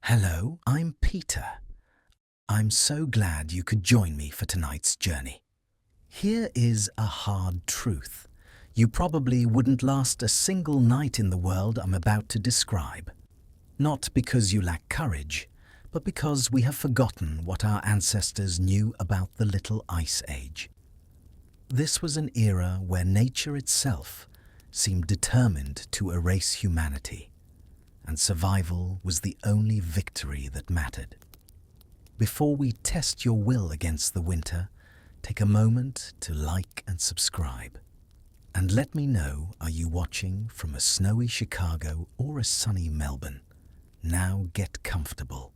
Hello, I'm Peter. I'm so glad you could join me for tonight's journey. Here is a hard truth. You probably wouldn't last a single night in the world I'm about to describe. Not because you lack courage, but because we have forgotten what our ancestors knew about the Little Ice Age. This was an era where nature itself seemed determined to erase humanity, and survival was the only victory that mattered. Before we test your will against the winter, take a moment to like and subscribe. And let me know, are you watching from a snowy Chicago or a sunny Melbourne? Now get comfortable.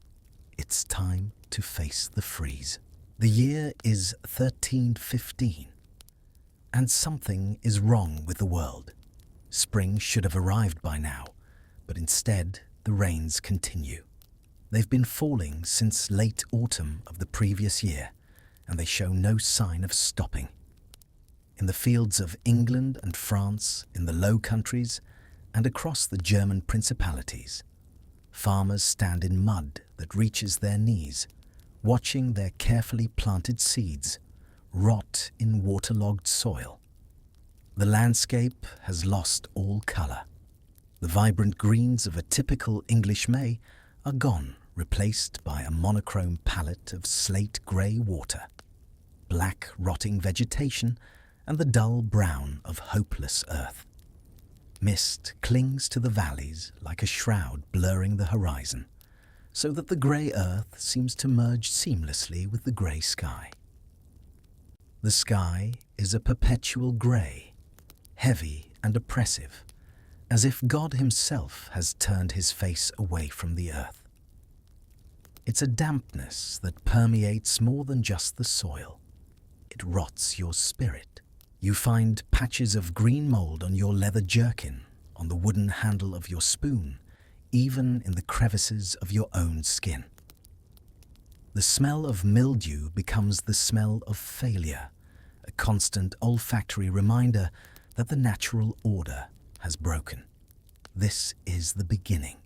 It's time to face the freeze. The year is 1315, and something is wrong with the world. Spring should have arrived by now, but instead the rains continue. They've been falling since late autumn of the previous year, and they show no sign of stopping. In the fields of England and France, in the Low Countries, and across the German principalities, farmers stand in mud that reaches their knees, watching their carefully planted seeds rot in waterlogged soil. The landscape has lost all colour. The vibrant greens of a typical English May are gone, replaced by a monochrome palette of slate-grey water, black rotting vegetation, and the dull brown of hopeless earth. Mist clings to the valleys like a shroud blurring the horizon, so that the grey earth seems to merge seamlessly with the grey sky. The sky is a perpetual grey, heavy and oppressive, as if God himself has turned his face away from the earth. It's a dampness that permeates more than just the soil. It rots your spirit. You find patches of green mold on your leather jerkin, on the wooden handle of your spoon, even in the crevices of your own skin. The smell of mildew becomes the smell of failure, a constant olfactory reminder that the natural order has broken. This is the beginning.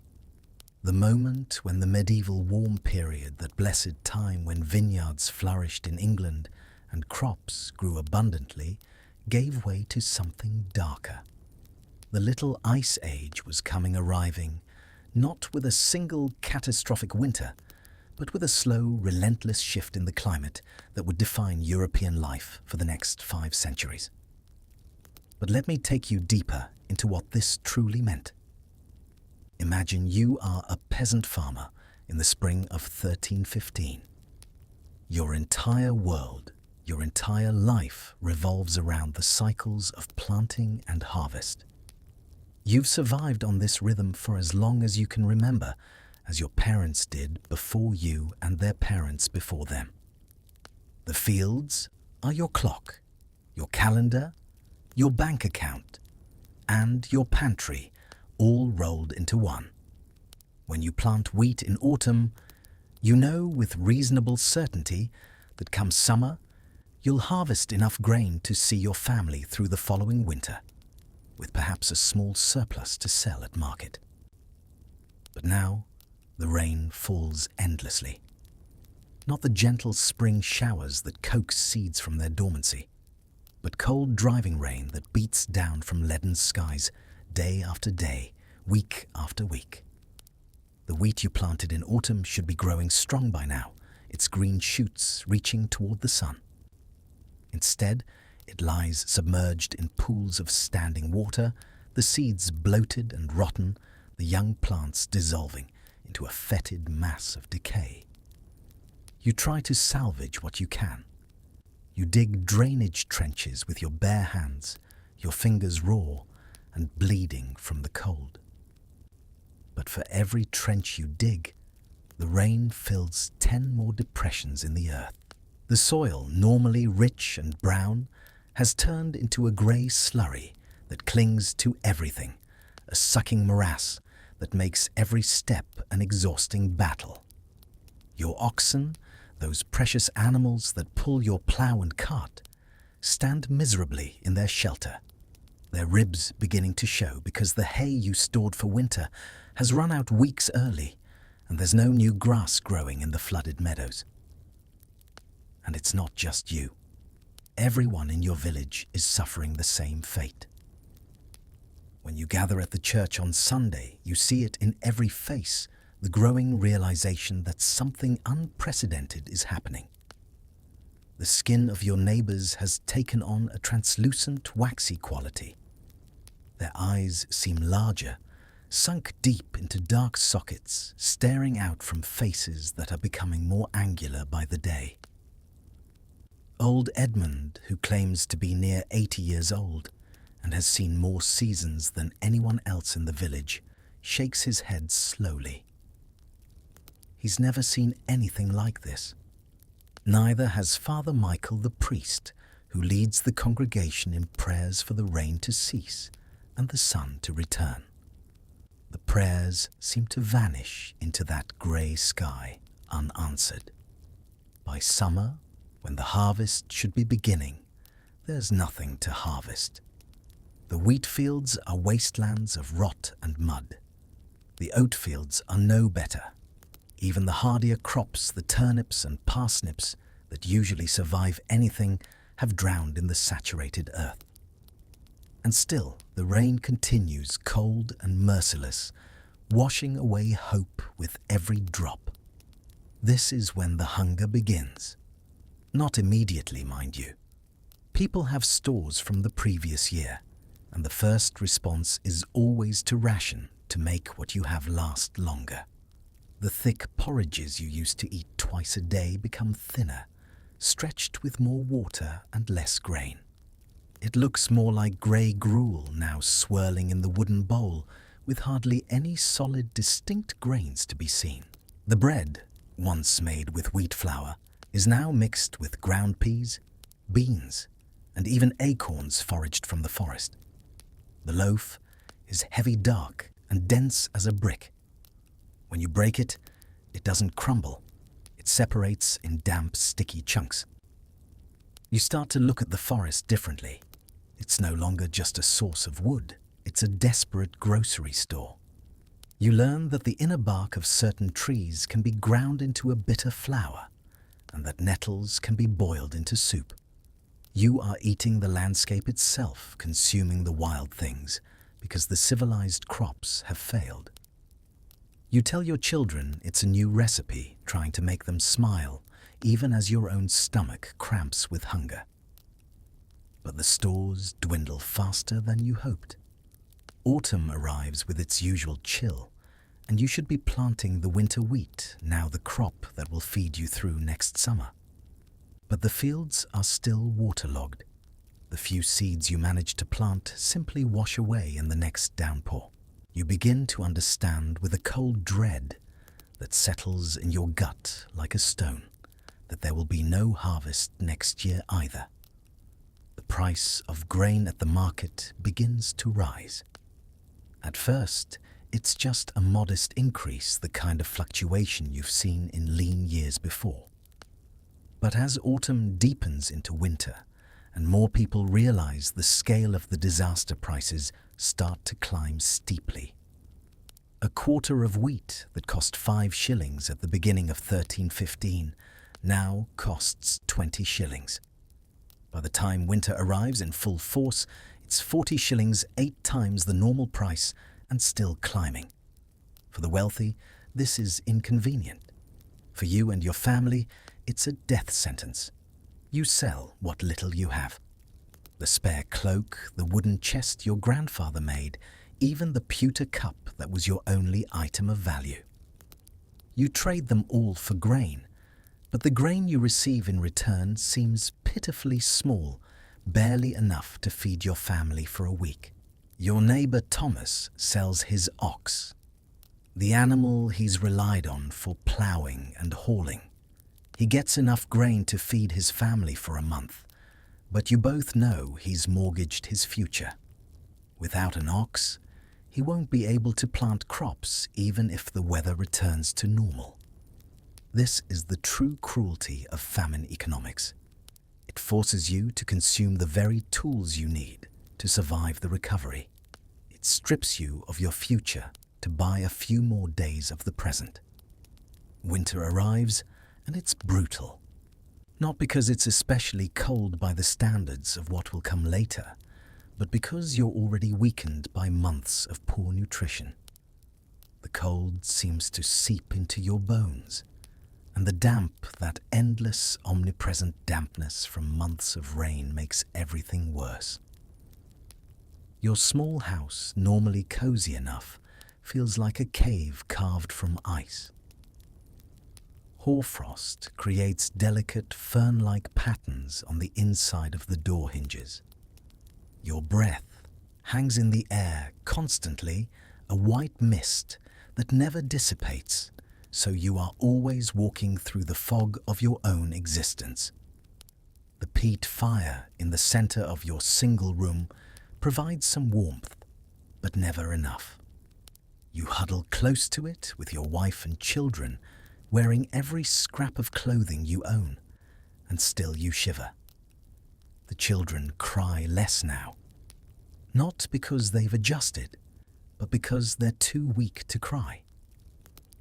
The moment when the medieval warm period, that blessed time when vineyards flourished in England and crops grew abundantly, gave way to something darker. The Little Ice Age was arriving, not with a single catastrophic winter, but with a slow, relentless shift in the climate that would define European life for the next 5 centuries. But let me take you deeper into what this truly meant. Imagine you are a peasant farmer in the spring of 1315. Your entire world, your entire life revolves around the cycles of planting and harvest. You've survived on this rhythm for as long as you can remember, as your parents did before you and their parents before them. The fields are your clock, your calendar, your bank account, and your pantry, all rolled into one. When you plant wheat in autumn, you know with reasonable certainty that come summer, you'll harvest enough grain to see your family through the following winter, with perhaps a small surplus to sell at market. But now, the rain falls endlessly. Not the gentle spring showers that coax seeds from their dormancy, but cold driving rain that beats down from leaden skies day after day, week after week. The wheat you planted in autumn should be growing strong by now, its green shoots reaching toward the sun. Instead, it lies submerged in pools of standing water, the seeds bloated and rotten, the young plants dissolving into a fetid mass of decay. You try to salvage what you can. You dig drainage trenches with your bare hands, your fingers raw and bleeding from the cold. But for every trench you dig, the rain fills 10 more depressions in the earth. The soil, normally rich and brown, has turned into a grey slurry that clings to everything, a sucking morass that makes every step an exhausting battle. Your oxen, those precious animals that pull your plough and cart, stand miserably in their shelter, their ribs beginning to show because the hay you stored for winter has run out weeks early, and there's no new grass growing in the flooded meadows. And it's not just you. Everyone in your village is suffering the same fate. When you gather at the church on Sunday, you see it in every face, the growing realization that something unprecedented is happening. The skin of your neighbors has taken on a translucent, waxy quality. Their eyes seem larger, sunk deep into dark sockets, staring out from faces that are becoming more angular by the day. Old Edmund, who claims to be near 80 years old and has seen more seasons than anyone else in the village, shakes his head slowly. He's never seen anything like this. Neither has Father Michael the priest, who leads the congregation in prayers for the rain to cease and the sun to return. The prayers seem to vanish into that grey sky, unanswered. By summer, when the harvest should be beginning, there's nothing to harvest. The wheat fields are wastelands of rot and mud. The oat fields are no better. Even the hardier crops, the turnips and parsnips that usually survive anything, have drowned in the saturated earth. And still, the rain continues cold and merciless, washing away hope with every drop. This is when the hunger begins. Not immediately, mind you. People have stores from the previous year, and the first response is always to ration to make what you have last longer. The thick porridges you used to eat twice a day become thinner, stretched with more water and less grain. It looks more like grey gruel now swirling in the wooden bowl, with hardly any solid, distinct grains to be seen. The bread, once made with wheat flour, is now mixed with ground peas, beans, and even acorns foraged from the forest. The loaf is heavy, dark, and dense as a brick. When you break it, it doesn't crumble. It separates in damp, sticky chunks. You start to look at the forest differently. It's no longer just a source of wood. It's a desperate grocery store. You learn that the inner bark of certain trees can be ground into a bitter flour, and that nettles can be boiled into soup. You are eating the landscape itself, consuming the wild things, because the civilized crops have failed. You tell your children it's a new recipe, trying to make them smile, even as your own stomach cramps with hunger. But the stores dwindle faster than you hoped. Autumn arrives with its usual chill, and you should be planting the winter wheat, now the crop that will feed you through next summer. But the fields are still waterlogged. The few seeds you manage to plant simply wash away in the next downpour. You begin to understand with a cold dread that settles in your gut like a stone that there will be no harvest next year either. The price of grain at the market begins to rise. At first, it's just a modest increase, the kind of fluctuation you've seen in lean years before. But as autumn deepens into winter and more people realize the scale of the disaster, prices start to climb steeply. A quarter of wheat that cost 5 shillings at the beginning of 1315 now costs 20 shillings. By the time winter arrives in full force, it's 40 shillings, 8 times the normal price, and still climbing. For the wealthy, this is inconvenient. For you and your family, it's a death sentence. You sell what little you have. The spare cloak, the wooden chest your grandfather made, even the pewter cup that was your only item of value. You trade them all for grain, but the grain you receive in return seems pitifully small, barely enough to feed your family for a week. Your neighbor Thomas sells his ox, the animal he's relied on for plowing and hauling. He gets enough grain to feed his family for a month, but you both know he's mortgaged his future. Without an ox, he won't be able to plant crops even if the weather returns to normal. This is the true cruelty of famine economics. It forces you to consume the very tools you need to survive the recovery. It strips you of your future to buy a few more days of the present. Winter arrives, and it's brutal. Not because it's especially cold by the standards of what will come later, but because you're already weakened by months of poor nutrition. The cold seems to seep into your bones, and the damp, that endless, omnipresent dampness from months of rain, makes everything worse. Your small house, normally cozy enough, feels like a cave carved from ice. Hoarfrost creates delicate fern-like patterns on the inside of the door hinges. Your breath hangs in the air constantly, a white mist that never dissipates, so you are always walking through the fog of your own existence. The peat fire in the center of your single room provides some warmth, but never enough. You huddle close to it with your wife and children, wearing every scrap of clothing you own, and still you shiver. The children cry less now, not because they've adjusted, but because they're too weak to cry.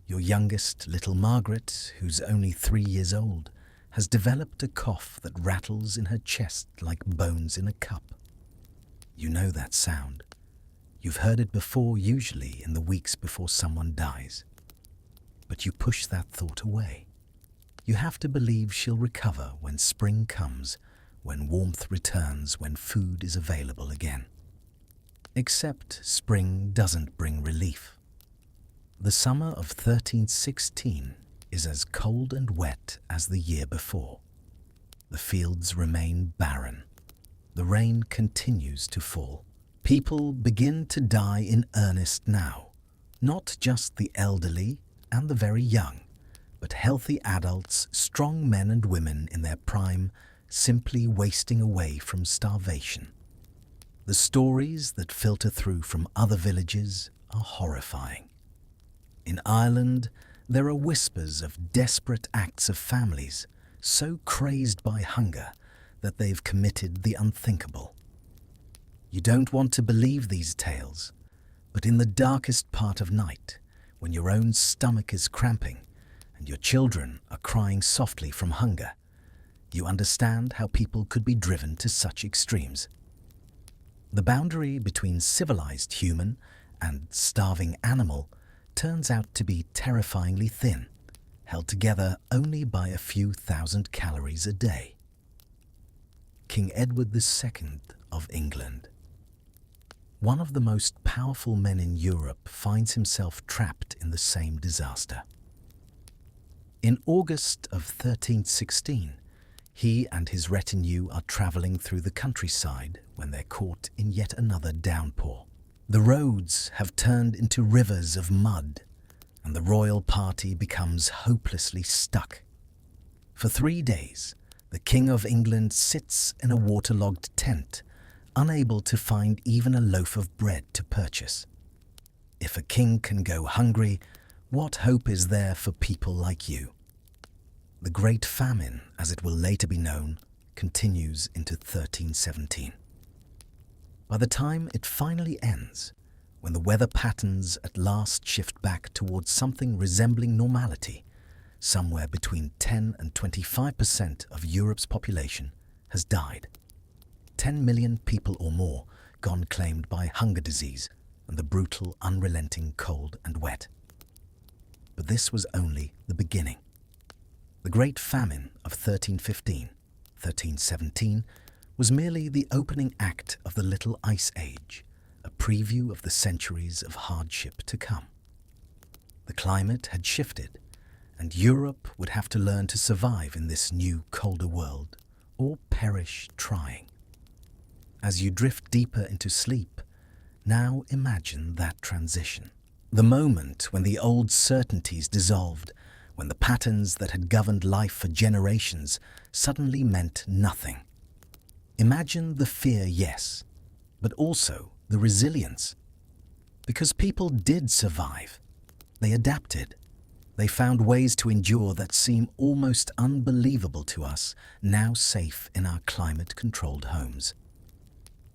Your youngest, little Margaret, who's only 3 years old, has developed a cough that rattles in her chest like bones in a cup. You know that sound. You've heard it before, usually in the weeks before someone dies. But you push that thought away. You have to believe she'll recover when spring comes, when warmth returns, when food is available again. Except spring doesn't bring relief. The summer of 1316 is as cold and wet as the year before. The fields remain barren. The rain continues to fall. People begin to die in earnest now, not just the elderly and the very young, but healthy adults, strong men and women in their prime, simply wasting away from starvation. The stories that filter through from other villages are horrifying. In Ireland, there are whispers of desperate acts of families so crazed by hunger that they've committed the unthinkable. You don't want to believe these tales, but in the darkest part of night, when your own stomach is cramping and your children are crying softly from hunger, you understand how people could be driven to such extremes. The boundary between civilized human and starving animal turns out to be terrifyingly thin, held together only by a few thousand calories a day. King Edward II of England. One of the most powerful men in Europe finds himself trapped in the same disaster. In August of 1316, he and his retinue are traveling through the countryside when they're caught in yet another downpour. The roads have turned into rivers of mud, and the royal party becomes hopelessly stuck. For 3 days, the King of England sits in a waterlogged tent, unable to find even a loaf of bread to purchase. If a king can go hungry, what hope is there for people like you? The Great Famine, as it will later be known, continues into 1317. By the time it finally ends, when the weather patterns at last shift back towards something resembling normality, somewhere between 10 and 25% of Europe's population has died. 10 million people or more gone claimed by hunger disease and the brutal, unrelenting cold and wet. But this was only the beginning. The Great Famine of 1315-1317 was merely the opening act of the Little Ice Age, a preview of the centuries of hardship to come. The climate had shifted, and Europe would have to learn to survive in this new, colder world, or perish trying. As you drift deeper into sleep, now imagine that transition. The moment when the old certainties dissolved, when the patterns that had governed life for generations suddenly meant nothing. Imagine the fear, yes, but also the resilience. Because people did survive. They adapted. They found ways to endure that seem almost unbelievable to us, now safe in our climate-controlled homes.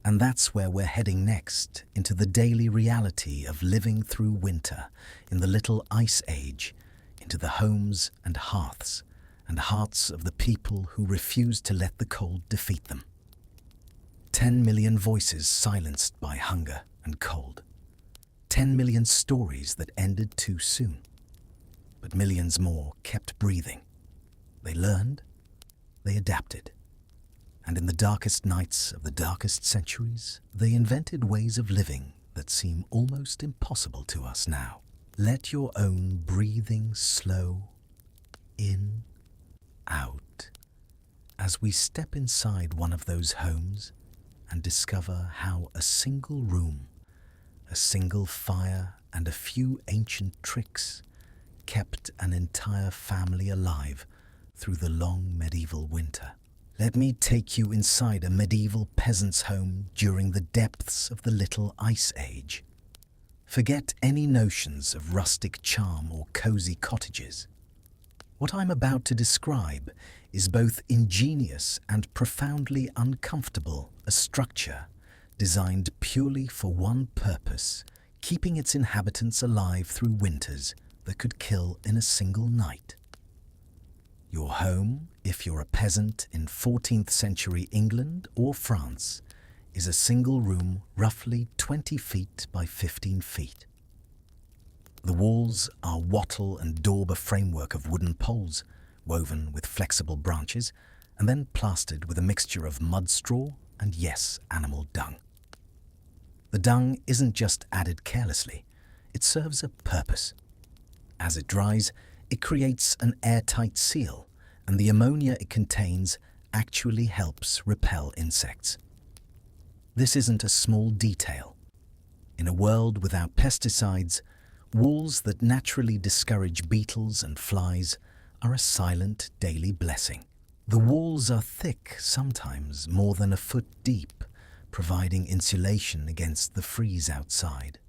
And that's where we're heading next, into the daily reality of living through winter in the Little Ice Age in into the homes and hearths and hearts of the people who refused to let the cold defeat them. 10 million voices silenced by hunger and cold. 10 million stories that ended too soon. But millions more kept breathing. They learned, they adapted. And in the darkest nights of the darkest centuries, they invented ways of living that seem almost impossible to us now. Let your own breathing slow in, out, as we step inside one of those homes and discover how a single room, a single fire, and a few ancient tricks kept an entire family alive through the long medieval winter. Let me take you inside a medieval peasant's home during the depths of the Little Ice Age. Forget any notions of rustic charm or cozy cottages. What I'm about to describe is both ingenious and profoundly uncomfortable, a structure designed purely for one purpose, keeping its inhabitants alive through winters that could kill in a single night. Your home, if you're a peasant in 14th century England or France, is a single room roughly 20 feet by 15 feet. The walls are wattle and daub a framework of wooden poles, woven with flexible branches, and then plastered with a mixture of mud straw and, yes, animal dung. The dung isn't just added carelessly, it serves a purpose. As it dries, it creates an airtight seal, and the ammonia it contains actually helps repel insects. This isn't a small detail. In a world without pesticides, walls that naturally discourage beetles and flies are a silent daily blessing. The walls are thick, sometimes more than a foot deep, providing insulation against the freeze outside.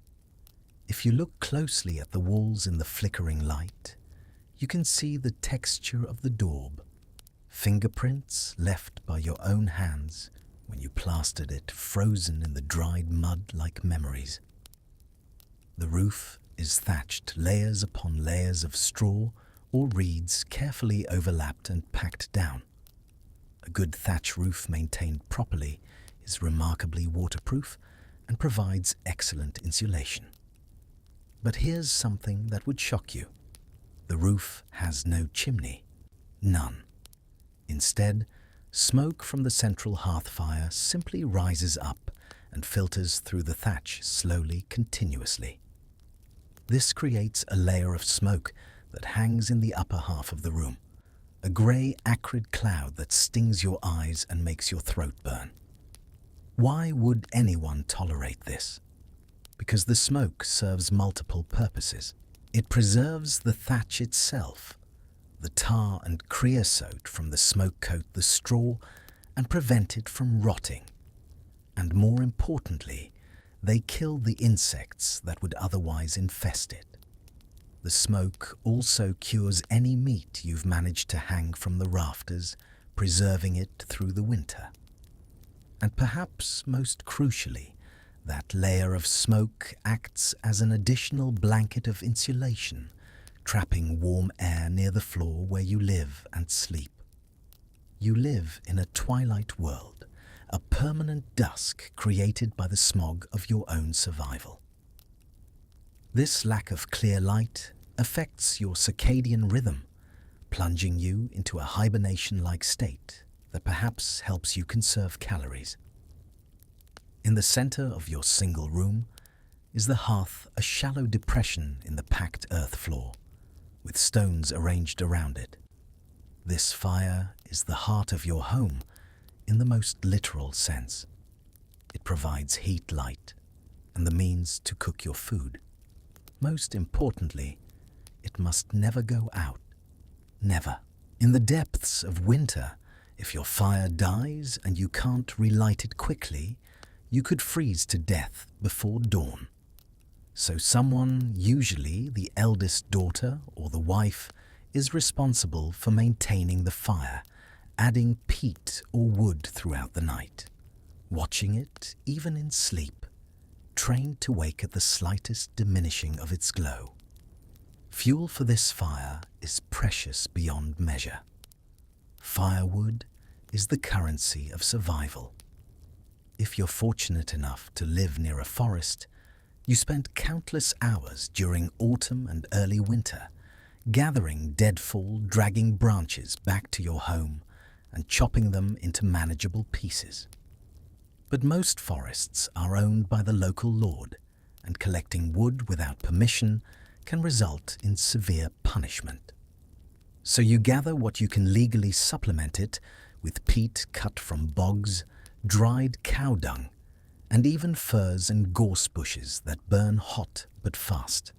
If you look closely at the walls in the flickering light, you can see the texture of the daub, fingerprints left by your own hands when you plastered it, frozen in the dried mud like memories. The roof is thatched layers upon layers of straw or reeds carefully overlapped and packed down. A good thatch roof maintained properly is remarkably waterproof and provides excellent insulation. But here's something that would shock you. The roof has no chimney. None. Instead, smoke from the central hearth fire simply rises up and filters through the thatch slowly, continuously. This creates a layer of smoke that hangs in the upper half of the room, a grey, acrid cloud that stings your eyes and makes your throat burn. Why would anyone tolerate this? Because the smoke serves multiple purposes. It preserves the thatch itself. The tar and creosote from the smoke coat the straw and prevent it from rotting. And more importantly, they kill the insects that would otherwise infest it. The smoke also cures any meat you've managed to hang from the rafters, preserving it through the winter. And perhaps most crucially, that layer of smoke acts as an additional blanket of insulation, trapping warm air near the floor where you live and sleep. You live in a twilight world, a permanent dusk created by the smog of your own survival. This lack of clear light affects your circadian rhythm, plunging you into a hibernation-like state that perhaps helps you conserve calories. In the center of your single room is the hearth, a shallow depression in the packed earth floor, with stones arranged around it. This fire is the heart of your home in the most literal sense. It provides heat, light, and the means to cook your food. Most importantly, it must never go out. Never. In the depths of winter, if your fire dies and you can't relight it quickly, you could freeze to death before dawn. So someone, usually the eldest daughter or the wife, is responsible for maintaining the fire, adding peat or wood throughout the night, watching it even in sleep, trained to wake at the slightest diminishing of its glow. Fuel for this fire is precious beyond measure. Firewood is the currency of survival. If you're fortunate enough to live near a forest, you spend countless hours during autumn and early winter gathering deadfall, dragging branches back to your home and chopping them into manageable pieces. But most forests are owned by the local lord, and collecting wood without permission can result in severe punishment. So you gather what you can legally supplement it with peat cut from bogs, dried cow dung, and even furze and gorse bushes that burn hot but fast.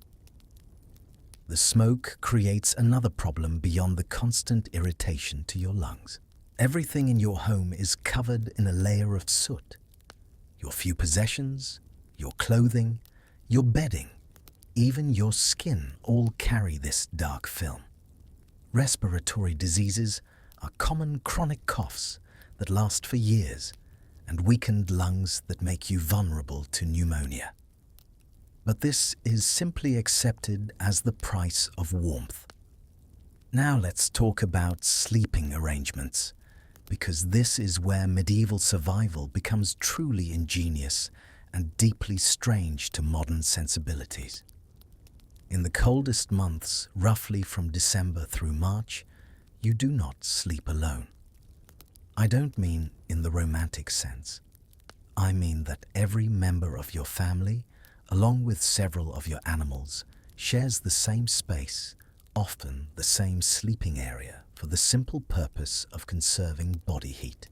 The smoke creates another problem beyond the constant irritation to your lungs. Everything in your home is covered in a layer of soot. Your few possessions, your clothing, your bedding, even your skin all carry this dark film. Respiratory diseases are common chronic coughs that last for years and weakened lungs that make you vulnerable to pneumonia. But this is simply accepted as the price of warmth. Now let's talk about sleeping arrangements, because this is where medieval survival becomes truly ingenious and deeply strange to modern sensibilities. In the coldest months, roughly from December through March, you do not sleep alone. I don't mean in the romantic sense. I mean that every member of your family, along with several of your animals, shares the same space, often the same sleeping area, for the simple purpose of conserving body heat.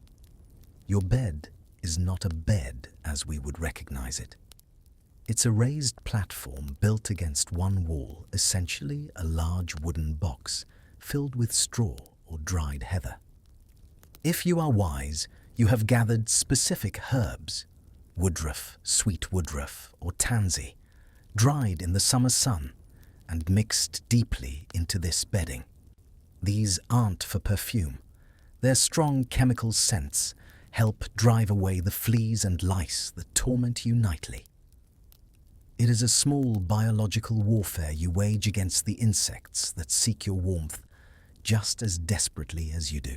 Your bed is not a bed as we would recognize it. It's a raised platform built against one wall, essentially a large wooden box filled with straw or dried heather. If you are wise, you have gathered specific herbs, woodruff, sweet woodruff, or tansy, dried in the summer sun and mixed deeply into this bedding. These aren't for perfume. Their strong chemical scents help drive away the fleas and lice that torment you nightly. It is a small biological warfare you wage against the insects that seek your warmth just as desperately as you do.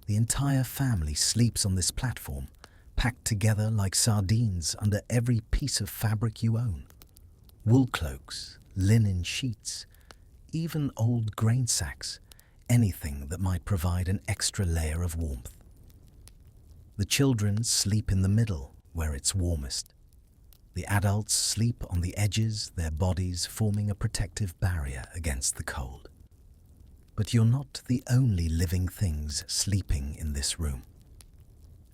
The entire family sleeps on this platform, packed together like sardines under every piece of fabric you own. Wool cloaks, linen sheets, even old grain sacks, anything that might provide an extra layer of warmth. The children sleep in the middle, where it's warmest. The adults sleep on the edges, their bodies forming a protective barrier against the cold. But you're not the only living things sleeping in this room.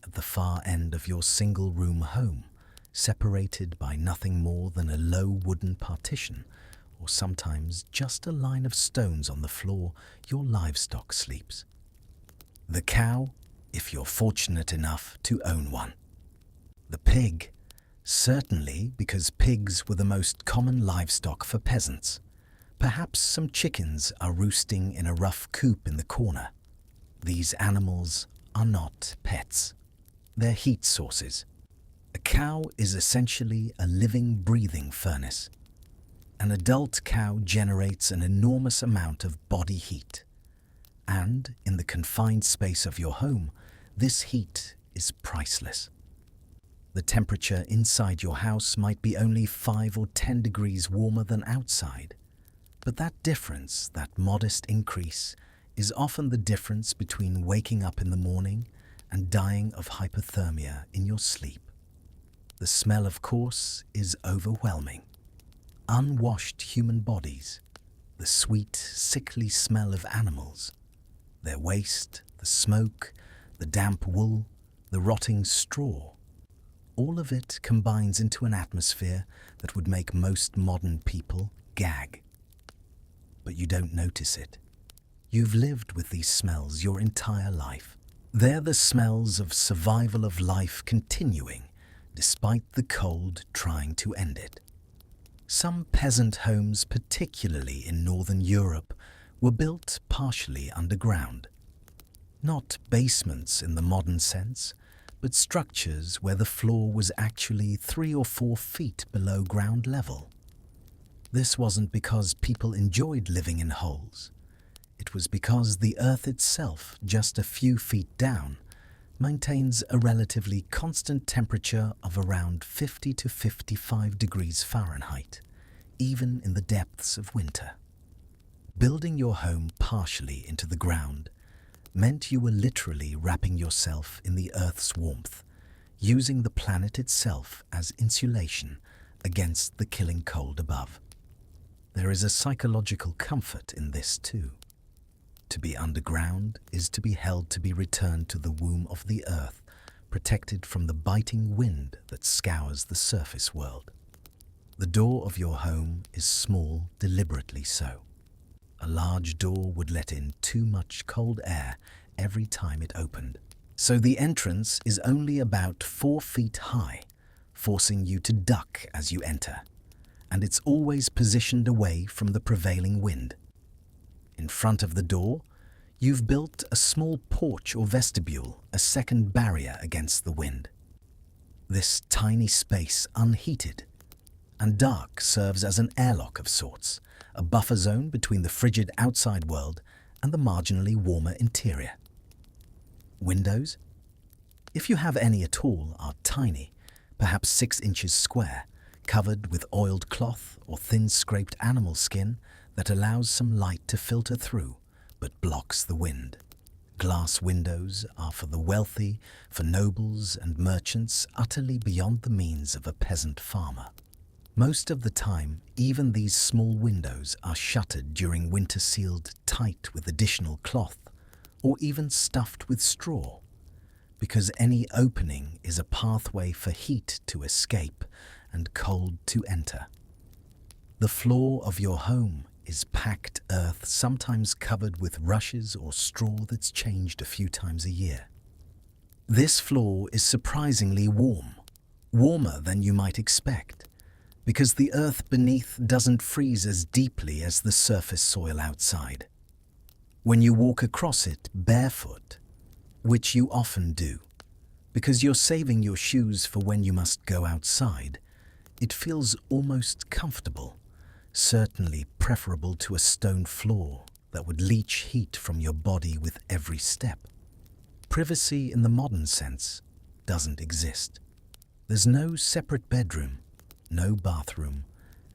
At the far end of your single-room home, separated by nothing more than a low wooden partition, or sometimes just a line of stones on the floor, your livestock sleeps. The cow, if you're fortunate enough to own one. The pig, certainly because pigs were the most common livestock for peasants. Perhaps some chickens are roosting in a rough coop in the corner. These animals are not pets. They're heat sources. A cow is essentially a living, breathing furnace. An adult cow generates an enormous amount of body heat. And in the confined space of your home, this heat is priceless. The temperature inside your house might be only 5 or 10 degrees warmer than outside. But that difference, that modest increase, is often the difference between waking up in the morning and dying of hypothermia in your sleep. The smell, of course, is overwhelming. Unwashed human bodies, the sweet, sickly smell of animals, their waste, the smoke, the damp wool, the rotting straw. All of it combines into an atmosphere that would make most modern people gag. But you don't notice it. You've lived with these smells your entire life. They're the smells of survival of life continuing, despite the cold trying to end it. Some peasant homes, particularly in Northern Europe, were built partially underground. Not basements in the modern sense, but structures where the floor was actually 3 or 4 feet below ground level. This wasn't because people enjoyed living in holes. It was because the Earth itself, just a few feet down, maintains a relatively constant temperature of around 50 to 55 degrees Fahrenheit, even in the depths of winter. Building your home partially into the ground meant you were literally wrapping yourself in the Earth's warmth, using the planet itself as insulation against the killing cold above. There is a psychological comfort in this too. To be underground is to be held to be returned to the womb of the earth, protected from the biting wind that scours the surface world. The door of your home is small deliberately so. A large door would let in too much cold air every time it opened. So the entrance is only about 4 feet high, forcing you to duck as you enter, and it's always positioned away from the prevailing wind. In front of the door, you've built a small porch or vestibule, a second barrier against the wind. This tiny space, unheated and dark, serves as an airlock of sorts, a buffer zone between the frigid outside world and the marginally warmer interior. Windows, if you have any at all, are tiny, perhaps 6 inches square, covered with oiled cloth or thin scraped animal skin that allows some light to filter through but blocks the wind. Glass windows are for the wealthy, for nobles and merchants utterly beyond the means of a peasant farmer. Most of the time, even these small windows are shuttered during winter, sealed tight with additional cloth or even stuffed with straw, because any opening is a pathway for heat to escape and cold to enter. The floor of your home is packed earth, sometimes covered with rushes or straw that's changed a few times a year. This floor is surprisingly warm, warmer than you might expect, because the earth beneath doesn't freeze as deeply as the surface soil outside. When you walk across it barefoot, which you often do, because you're saving your shoes for when you must go outside, it feels almost comfortable. Certainly preferable to a stone floor that would leach heat from your body with every step. Privacy in the modern sense doesn't exist. There's no separate bedroom, no bathroom,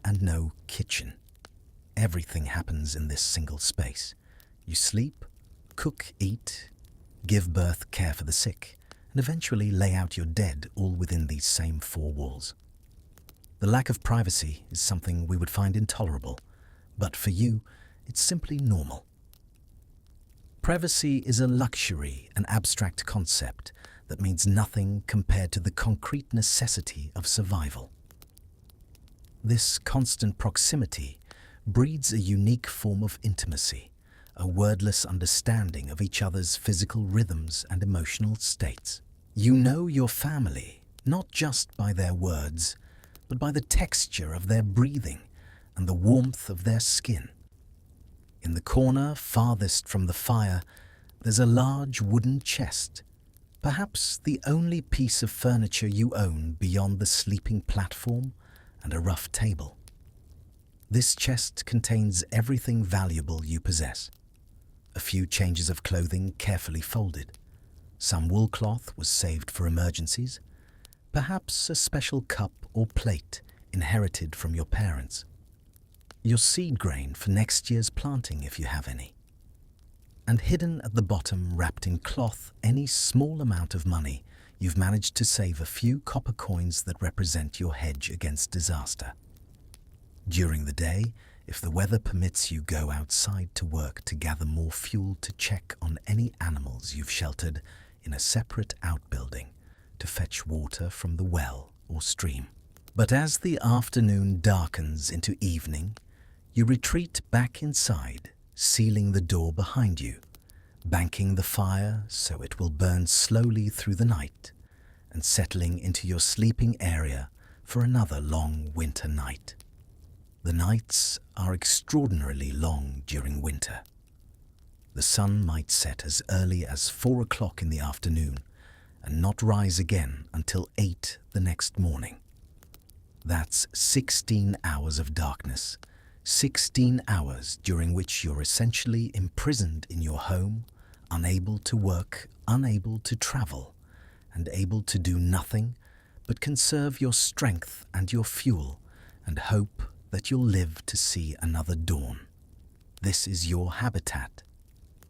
and no kitchen. Everything happens in this single space. You sleep, cook, eat, give birth, care for the sick, and eventually lay out your dead, all within these same 4 walls. The lack of privacy is something we would find intolerable, but for you, it's simply normal. Privacy is a luxury, an abstract concept that means nothing compared to the concrete necessity of survival. This constant proximity breeds a unique form of intimacy, a wordless understanding of each other's physical rhythms and emotional states. You know your family, not just by their words, but by the texture of their breathing and the warmth of their skin. In the corner farthest from the fire, there's a large wooden chest, perhaps the only piece of furniture you own beyond the sleeping platform and a rough table. This chest contains everything valuable you possess. A few changes of clothing carefully folded. Some wool cloth was saved for emergencies. Perhaps a special cup or plate inherited from your parents. Your seed grain for next year's planting if you have any. And hidden at the bottom, wrapped in cloth, any small amount of money you've managed to save, a few copper coins that represent your hedge against disaster. During the day, if the weather permits, you go outside to work to gather more fuel to check on any animals you've sheltered in a separate outbuilding, to fetch water from the well or stream. But as the afternoon darkens into evening, you retreat back inside, sealing the door behind you, banking the fire so it will burn slowly through the night, and settling into your sleeping area for another long winter night. The nights are extraordinarily long during winter. The sun might set as early as 4 o'clock in the afternoon and not rise again until 8 the next morning. That's 16 hours of darkness. 16 hours during which you're essentially imprisoned in your home, unable to work, unable to travel, and able to do nothing but conserve your strength and your fuel and hope that you'll live to see another dawn. This is your habitat.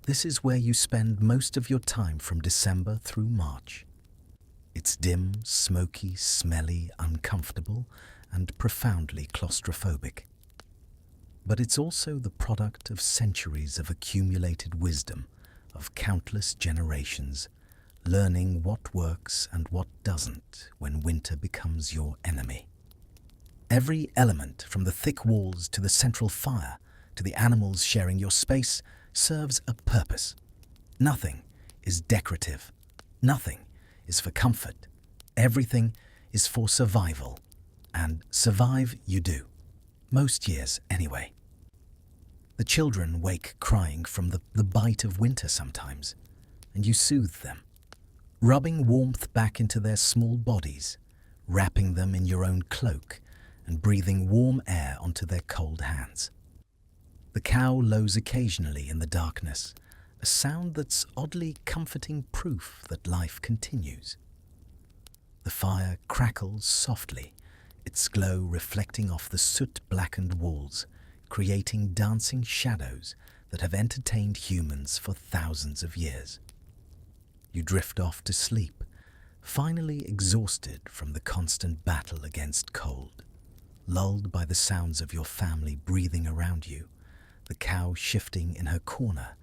This is where you spend most of your time from December through March. It's dim, smoky, smelly, uncomfortable, and profoundly claustrophobic. But it's also the product of centuries of accumulated wisdom, of countless generations, learning what works and what doesn't when winter becomes your enemy. Every element, from the thick walls to the central fire, to the animals sharing your space, serves a purpose. Nothing is decorative. Nothing is for comfort. Everything is for survival. And survive you do. Most years, anyway. The children wake crying from the bite of winter sometimes, and you soothe them, rubbing warmth back into their small bodies, wrapping them in your own cloak, and breathing warm air onto their cold hands. The cow lows occasionally in the darkness, a sound that's oddly comforting proof that life continues. The fire crackles softly, its glow reflecting off the soot-blackened walls, creating dancing shadows that have entertained humans for thousands of years. You drift off to sleep, finally exhausted from the constant battle against cold, lulled by the sounds of your family breathing around you, the cow shifting in her corner,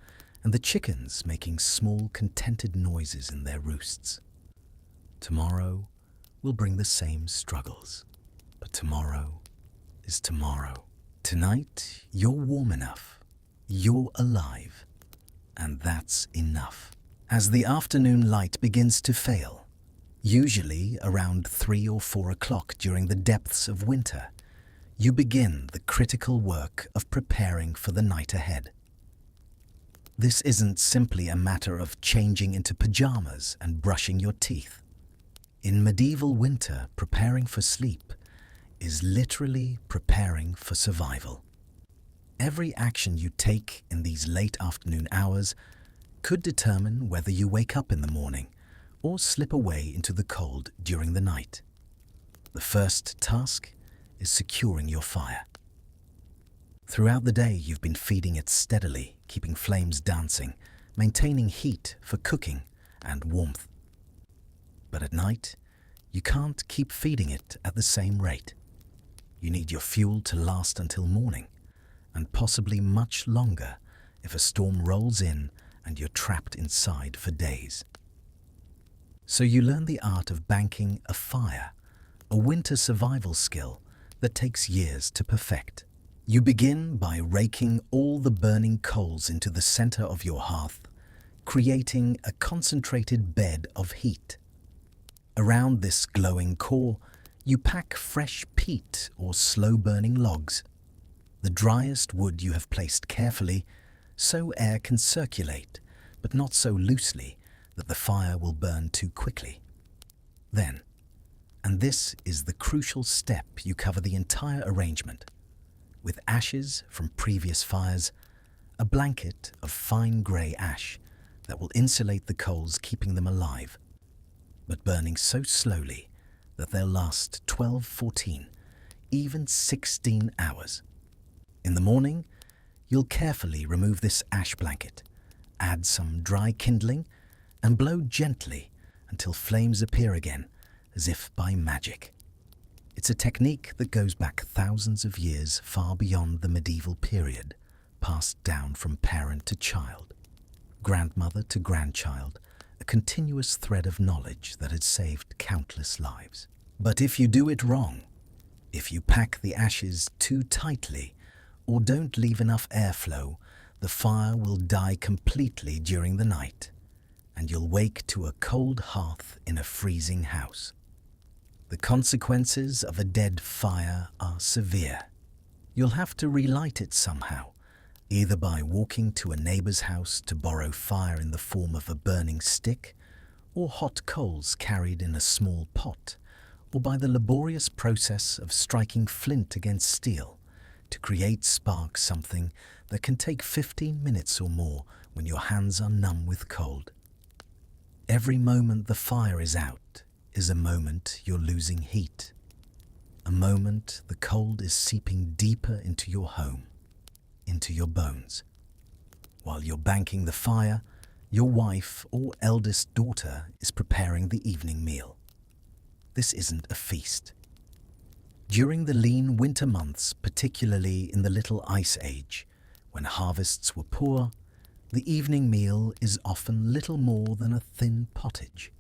and the chickens making small, contented noises in their roosts. Tomorrow will bring the same struggles, but tomorrow is tomorrow. Tonight, you're warm enough, you're alive, and that's enough. As the afternoon light begins to fail, usually around 3 or 4 o'clock during the depths of winter, you begin the critical work of preparing for the night ahead. This isn't simply a matter of changing into pajamas and brushing your teeth. In medieval winter, preparing for sleep is literally preparing for survival. Every action you take in these late afternoon hours could determine whether you wake up in the morning or slip away into the cold during the night. The first task is securing your fire. Throughout the day, you've been feeding it steadily, keeping flames dancing, maintaining heat for cooking and warmth. But at night, you can't keep feeding it at the same rate. You need your fuel to last until morning, and possibly much longer if a storm rolls in and you're trapped inside for days. So you learn the art of banking a fire, a winter survival skill that takes years to perfect. You begin by raking all the burning coals into the center of your hearth, creating a concentrated bed of heat. Around this glowing core, you pack fresh peat or slow-burning logs. The driest wood you have placed carefully, so air can circulate, but not so loosely that the fire will burn too quickly. Then, and this is the crucial step, you cover the entire arrangement with ashes from previous fires, a blanket of fine grey ash that will insulate the coals, keeping them alive, but burning so slowly that they'll last 12, 14, even 16 hours. In the morning, you'll carefully remove this ash blanket, add some dry kindling, and blow gently until flames appear again, as if by magic. It's a technique that goes back thousands of years, far beyond the medieval period, passed down from parent to child, grandmother to grandchild, a continuous thread of knowledge that had saved countless lives. But if you do it wrong, if you pack the ashes too tightly or don't leave enough airflow, the fire will die completely during the night, and you'll wake to a cold hearth in a freezing house. The consequences of a dead fire are severe. You'll have to relight it somehow, either by walking to a neighbor's house to borrow fire in the form of a burning stick, or hot coals carried in a small pot, or by the laborious process of striking flint against steel to create spark something that can take 15 minutes or more when your hands are numb with cold. Every moment the fire is out is a moment you're losing heat, a moment the cold is seeping deeper into your home, into your bones. While you're banking the fire, your wife or eldest daughter is preparing the evening meal. This isn't a feast. During the lean winter months, particularly in the Little Ice Age, when harvests were poor, the evening meal is often little more than a thin pottage,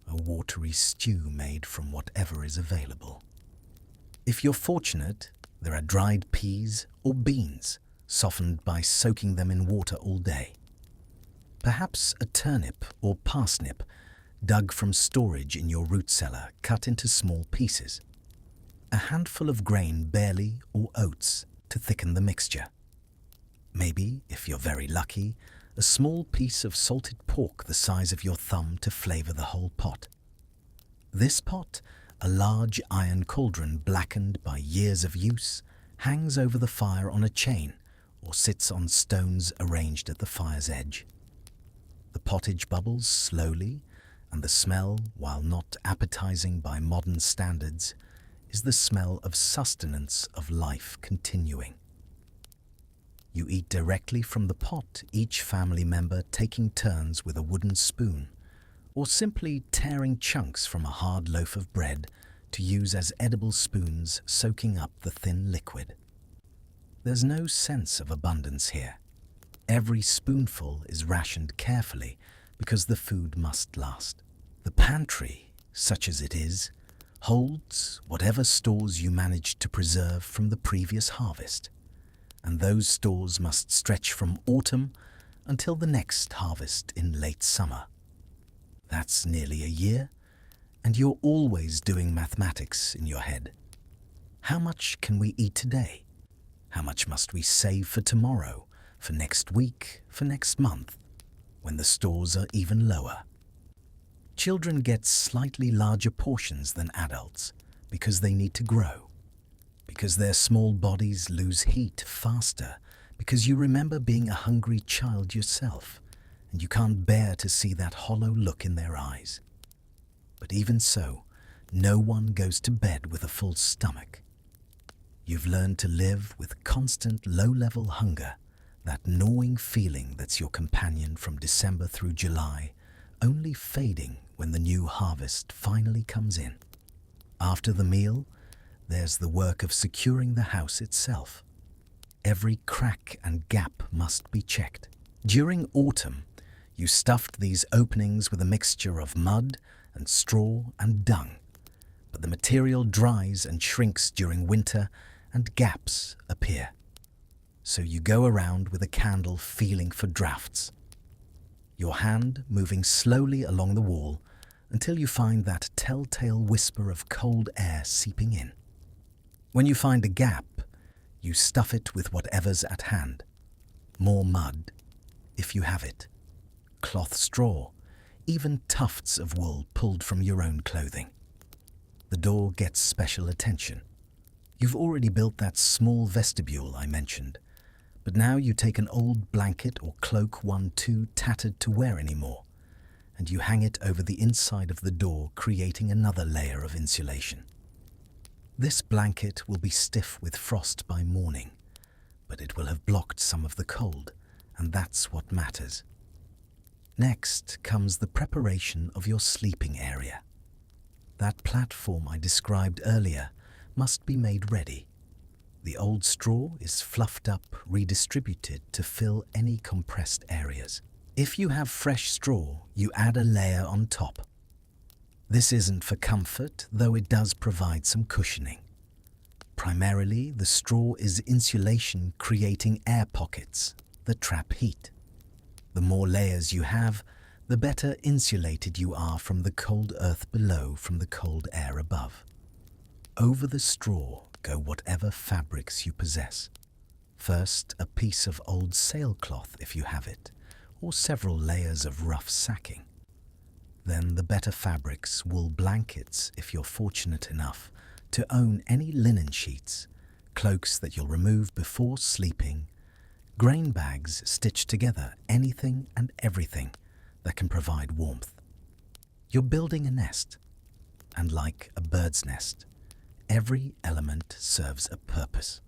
a watery stew made from whatever is available. If you're fortunate, there are dried peas or beans, softened by soaking them in water all day. Perhaps a turnip or parsnip, dug from storage in your root cellar, cut into small pieces. A handful of grain barley or oats to thicken the mixture. Maybe, if you're very lucky, a small piece of salted pork the size of your thumb to flavour the whole pot. This pot, a large iron cauldron blackened by years of use, hangs over the fire on a chain or sits on stones arranged at the fire's edge. The pottage bubbles slowly, and the smell, while not appetizing by modern standards, is the smell of sustenance of life continuing. You eat directly from the pot, each family member taking turns with a wooden spoon, or simply tearing chunks from a hard loaf of bread to use as edible spoons, soaking up the thin liquid. There's no sense of abundance here. Every spoonful is rationed carefully because the food must last. The pantry, such as it is, holds whatever stores you managed to preserve from the previous harvest, and those stores must stretch from autumn until the next harvest in late summer. That's nearly a year, and you're always doing mathematics in your head. How much can we eat today? How much must we save for tomorrow, for next week, for next month, when the stores are even lower? Children get slightly larger portions than adults because they need to grow, because their small bodies lose heat faster, because you remember being a hungry child yourself, and you can't bear to see that hollow look in their eyes. But even so, no one goes to bed with a full stomach. You've learned to live with constant low-level hunger, that gnawing feeling that's your companion from December through July, only fading when the new harvest finally comes in. After the meal, there's the work of securing the house itself. Every crack and gap must be checked. During autumn, you stuffed these openings with a mixture of mud and straw and dung, but the material dries and shrinks during winter and gaps appear. So you go around with a candle feeling for drafts, your hand moving slowly along the wall until you find that telltale whisper of cold air seeping in. When you find a gap, you stuff it with whatever's at hand. More mud, if you have it, cloth straw, even tufts of wool pulled from your own clothing. The door gets special attention. You've already built that small vestibule I mentioned, but now you take an old blanket or cloak one too tattered to wear anymore, and you hang it over the inside of the door, creating another layer of insulation. This blanket will be stiff with frost by morning, but it will have blocked some of the cold, and that's what matters. Next comes the preparation of your sleeping area. That platform I described earlier must be made ready. The old straw is fluffed up, redistributed to fill any compressed areas. If you have fresh straw, you add a layer on top. This isn't for comfort, though it does provide some cushioning. Primarily, the straw is insulation, creating air pockets that trap heat. The more layers you have, the better insulated you are from the cold earth below, from the cold air above. Over the straw go whatever fabrics you possess. First, a piece of old sailcloth if you have it, or several layers of rough sacking. Then the better fabrics, wool blankets if you're fortunate enough to own any linen sheets, cloaks that you'll remove before sleeping, grain bags stitched together, anything and everything that can provide warmth. You're building a nest, and like a bird's nest, every element serves a purpose.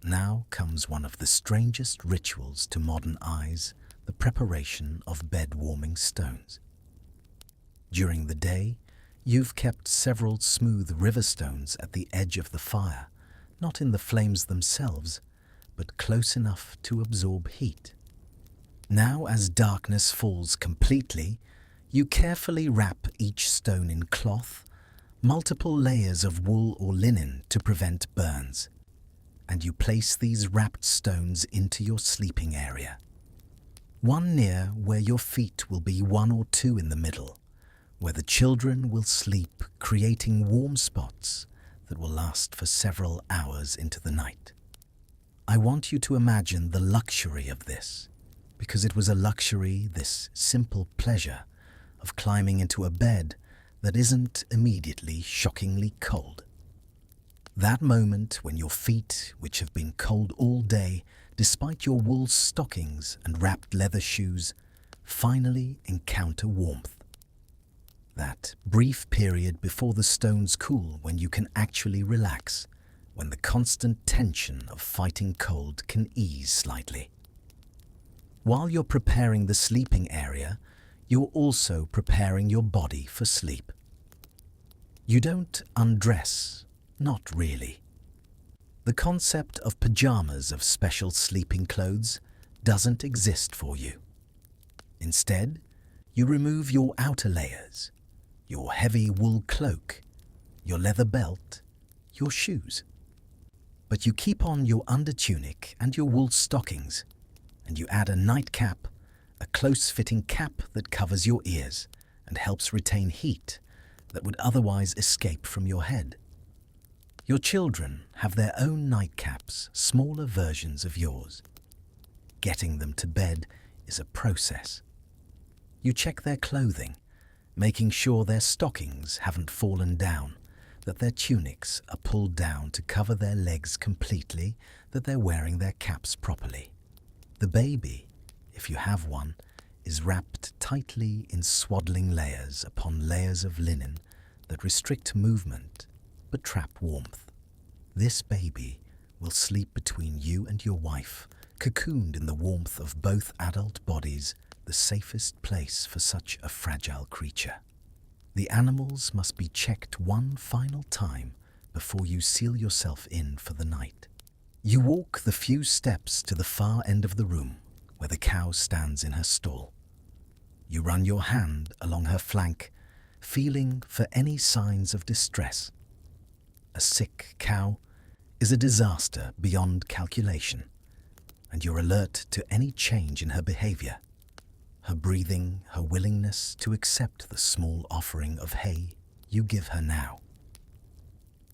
Now comes one of the strangest rituals to modern eyes, the preparation of bed-warming stones. During the day, you've kept several smooth river stones at the edge of the fire, not in the flames themselves, but close enough to absorb heat. Now, as darkness falls completely, you carefully wrap each stone in cloth, multiple layers of wool or linen to prevent burns, and you place these wrapped stones into your sleeping area. One near where your feet will be, one or two in the middle, where the children will sleep, creating warm spots that will last for several hours into the night. I want you to imagine the luxury of this, because it was a luxury, this simple pleasure of climbing into a bed that isn't immediately shockingly cold. That moment when your feet, which have been cold all day, despite your wool stockings and wrapped leather shoes, finally encounter warmth. That brief period before the stones cool, when you can actually relax, when the constant tension of fighting cold can ease slightly. While you're preparing the sleeping area, you're also preparing your body for sleep. You don't undress, not really. The concept of pajamas, of special sleeping clothes, doesn't exist for you. Instead, you remove your outer layers, your heavy wool cloak, your leather belt, your shoes. But you keep on your undertunic and your wool stockings, and you add a nightcap, a close-fitting cap that covers your ears and helps retain heat that would otherwise escape from your head. Your children have their own nightcaps, smaller versions of yours. Getting them to bed is a process. You check their clothing, making sure their stockings haven't fallen down, that their tunics are pulled down to cover their legs completely, that they're wearing their caps properly. The baby, if you have one, is wrapped tightly in swaddling layers upon layers of linen that restrict movement but trap warmth. This baby will sleep between you and your wife, cocooned in the warmth of both adult bodies, the safest place for such a fragile creature. The animals must be checked one final time before you seal yourself in for the night. You walk the few steps to the far end of the room where the cow stands in her stall. You run your hand along her flank, feeling for any signs of distress. A sick cow is a disaster beyond calculation, and you're alert to any change in her behavior. Her breathing, her willingness to accept the small offering of hay you give her now.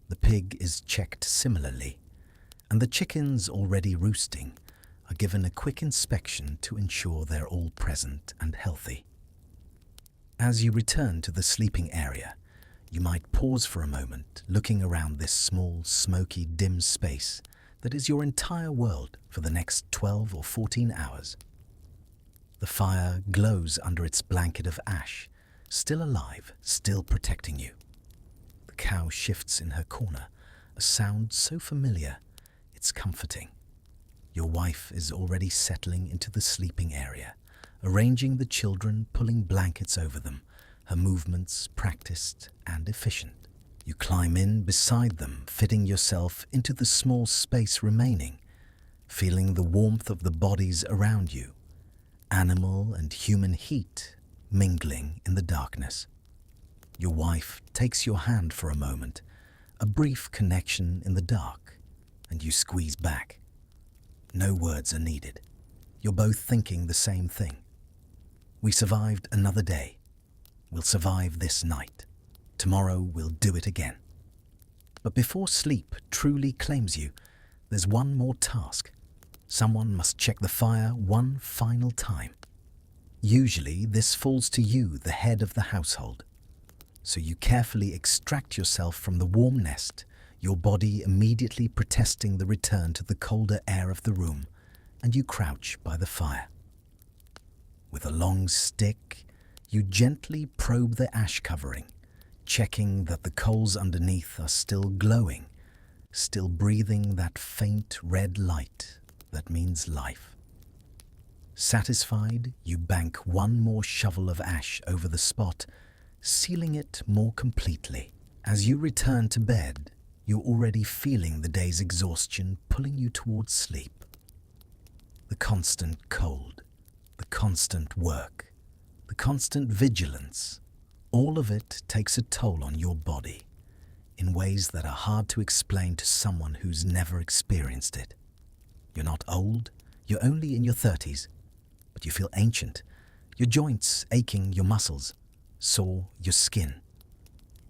The pig is checked similarly, and the chickens already roosting are given a quick inspection to ensure they're all present and healthy. As you return to the sleeping area, you might pause for a moment, looking around this small, smoky, dim space that is your entire world for the next 12 or 14 hours. The fire glows under its blanket of ash, still alive, still protecting you. The cow shifts in her corner, a sound so familiar, it's comforting. Your wife is already settling into the sleeping area, arranging the children, pulling blankets over them, her movements practiced and efficient. You climb in beside them, fitting yourself into the small space remaining, feeling the warmth of the bodies around you, animal and human heat mingling in the darkness. Your wife takes your hand for a moment, a brief connection in the dark, and you squeeze back. No words are needed. You're both thinking the same thing. We survived another day. We'll survive this night. Tomorrow we'll do it again. But before sleep truly claims you, there's one more task. Someone must check the fire one final time. Usually, this falls to you, the head of the household. So you carefully extract yourself from the warm nest, your body immediately protesting the return to the colder air of the room, and you crouch by the fire. With a long stick, you gently probe the ash covering, checking that the coals underneath are still glowing, still breathing that faint red light that means life. Satisfied, you bank one more shovel of ash over the spot, sealing it more completely. As you return to bed, you're already feeling the day's exhaustion pulling you towards sleep. The constant cold, the constant work, the constant vigilance, all of it takes a toll on your body in ways that are hard to explain to someone who's never experienced it. You're not old, you're only in your 30s, but you feel ancient, your joints aching, your muscles sore, your skin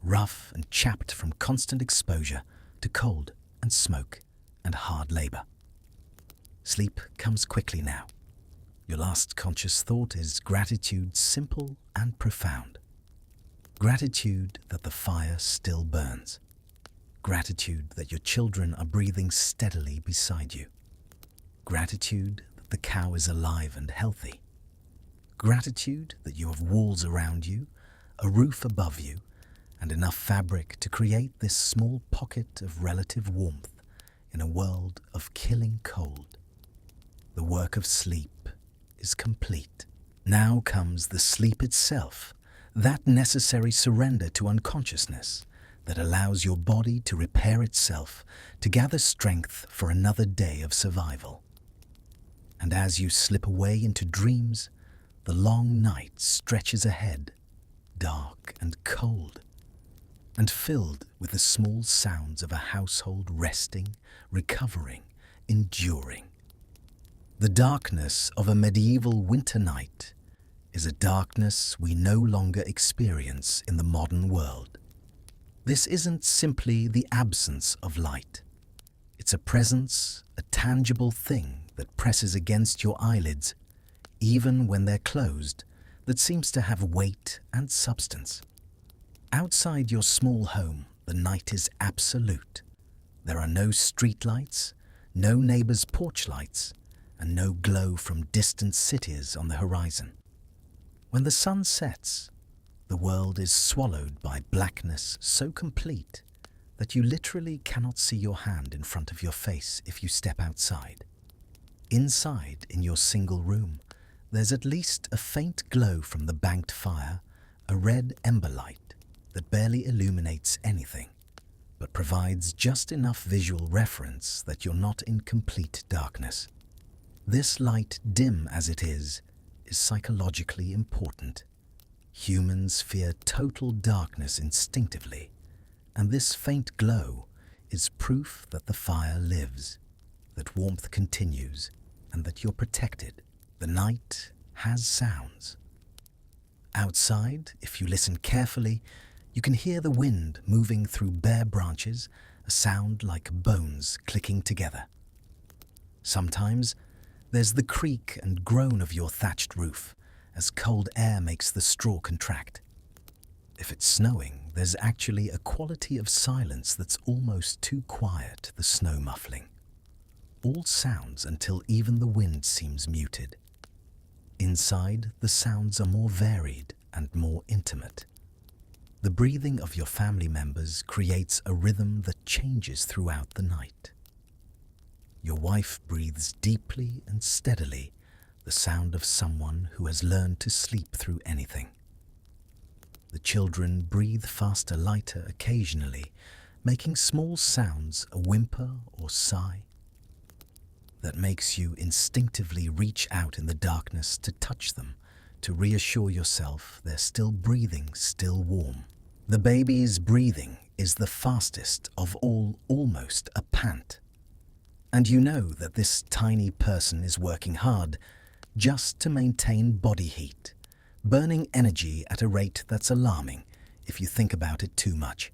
rough and chapped from constant exposure to cold and smoke and hard labor. Sleep comes quickly now. Your last conscious thought is gratitude, simple and profound. Gratitude that the fire still burns. Gratitude that your children are breathing steadily beside you. Gratitude that the cow is alive and healthy. Gratitude that you have walls around you, a roof above you, and enough fabric to create this small pocket of relative warmth in a world of killing cold. The work of sleep is complete. Now comes the sleep itself, that necessary surrender to unconsciousness that allows your body to repair itself, to gather strength for another day of survival. And as you slip away into dreams, the long night stretches ahead, dark and cold, and filled with the small sounds of a household resting, recovering, enduring. The darkness of a medieval winter night is a darkness we no longer experience in the modern world. This isn't simply the absence of light. It's a presence, a tangible thing that presses against your eyelids, even when they're closed, that seems to have weight and substance. Outside your small home, the night is absolute. There are no street lights, no neighbors' porch lights, and no glow from distant cities on the horizon. When the sun sets, the world is swallowed by blackness so complete that you literally cannot see your hand in front of your face if you step outside. Inside, in your single room, there's at least a faint glow from the banked fire, a red ember light that barely illuminates anything, but provides just enough visual reference that you're not in complete darkness. This light, dim as it is psychologically important. Humans fear total darkness instinctively, and this faint glow is proof that the fire lives, that warmth continues, and that you're protected. The night has sounds. Outside, if you listen carefully, you can hear the wind moving through bare branches, a sound like bones clicking together. Sometimes there's the creak and groan of your thatched roof as cold air makes the straw contract. If it's snowing, there's actually a quality of silence that's almost too quiet, the snow muffling. All sounds until even the wind seems muted. Inside, the sounds are more varied and more intimate. The breathing of your family members creates a rhythm that changes throughout the night. Your wife breathes deeply and steadily, the sound of someone who has learned to sleep through anything. The children breathe faster, lighter occasionally, making small sounds, a whimper or sigh, that makes you instinctively reach out in the darkness to touch them, to reassure yourself they're still breathing, still warm. The baby's breathing is the fastest of all, almost a pant. And you know that this tiny person is working hard just to maintain body heat, burning energy at a rate that's alarming if you think about it too much.